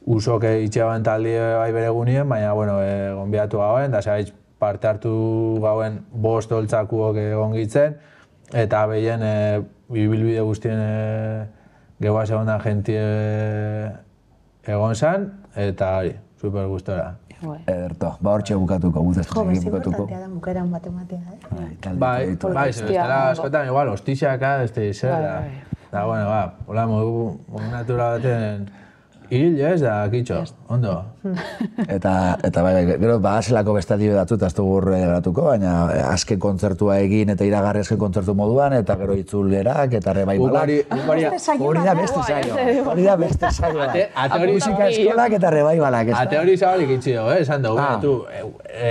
usok itxeaban taldi bai bere gunien, baina, bueno, gonbiatu gauen, da zaitz parte hartu gauen bost holtzakuok ongitzen, eta behien ibilbide guztien gehoa segondan jentie egon zan, eta hori, super gustora. Ederto, hor bukatuko, Jo, bez importantea da bukaeran bat ematea, Bai, zebestela askotan, igual, hostiziaka, da, bueno, hola modu natura baten hil, ez, da, kitxo, ondo. Eta bai, gero, azelako bestadio datu, eta ez dugu geratuko, baina azken kontzertua egin eta iragarri azken kontzertu moduan, eta gero itzulerak, eta rebaibalak. Hori da beste saio. Hori da beste saio. Musika eskolak eta rebaibalak. Ate hori zabalik itxio, esan dugu,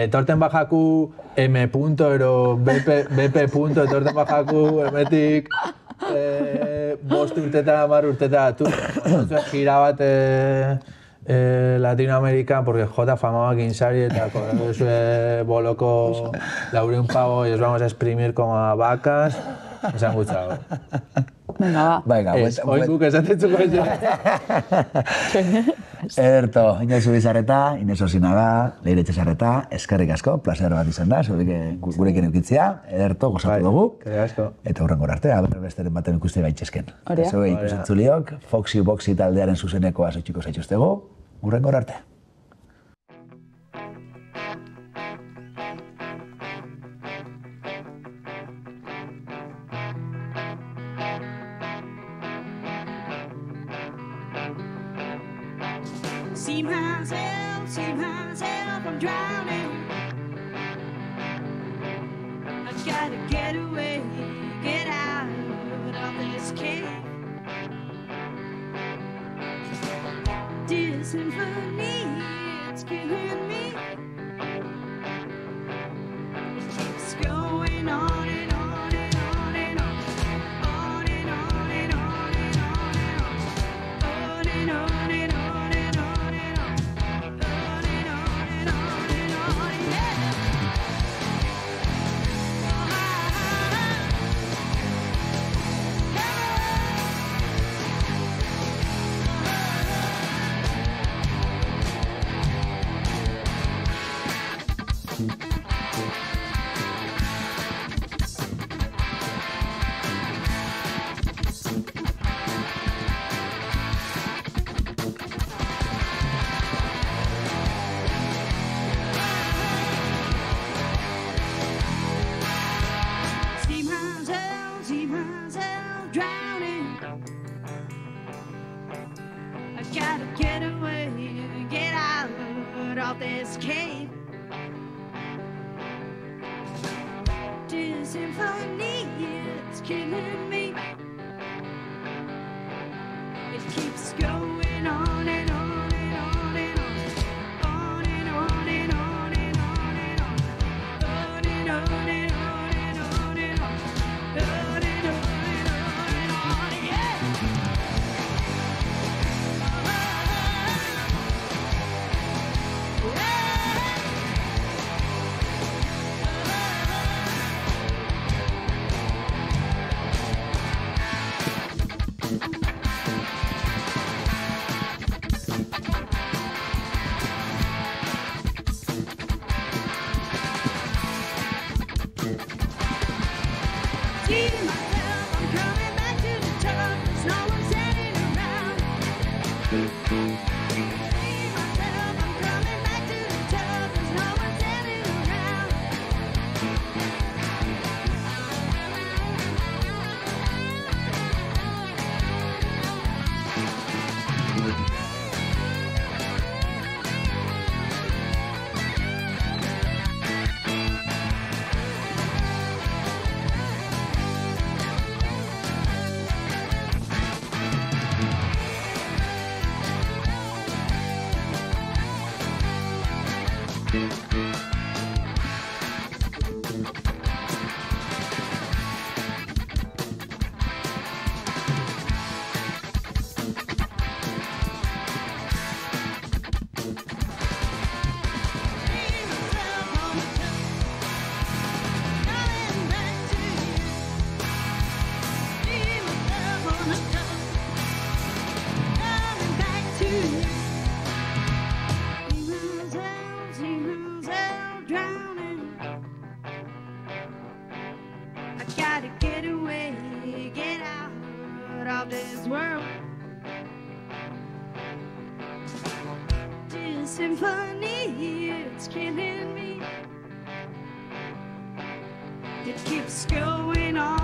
etorten bajaku M. ero BP. Etorten bajaku emetik bost urtetara, 10 urtetara, gira bat Latinoamerikan, porque jota famabak insari eta korrezu boloko 400 pavo y os vamos a exprimir como a vacas, esan gutxago. Venga, va. Oin guk esatetzuko ez. Ederto, Inoiz Zubizarreta, Ines Osinaga, Leire Etxezarreta, eskerrik asko, placer bat izan da, gurekin eukitzea, ederto, gozatu dugu. Eta hurrengora arte, besteren baten ikuste gaitxezken. Zeuei ikusentzuliok, Foxy Boxy taldearen zuzenekoa zoitxiko zaitxuztegu, hurrengora arte. See myself, I'm drowning. I gotta get away, get out of this cave. This symphony, it's killing me. It keeps going on and on and on and on. On and on and on and on and on. On and on and on. See myself drowning. I gotta get away, get out of this cave. This symphony, it's killing me. It keeps going on and on and on and on. On and on and on and on and on. On and on and on and on and on. On and on and on and on, yeah. I gotta get away, get out of this world. This symphony, it's killing me. It keeps going on.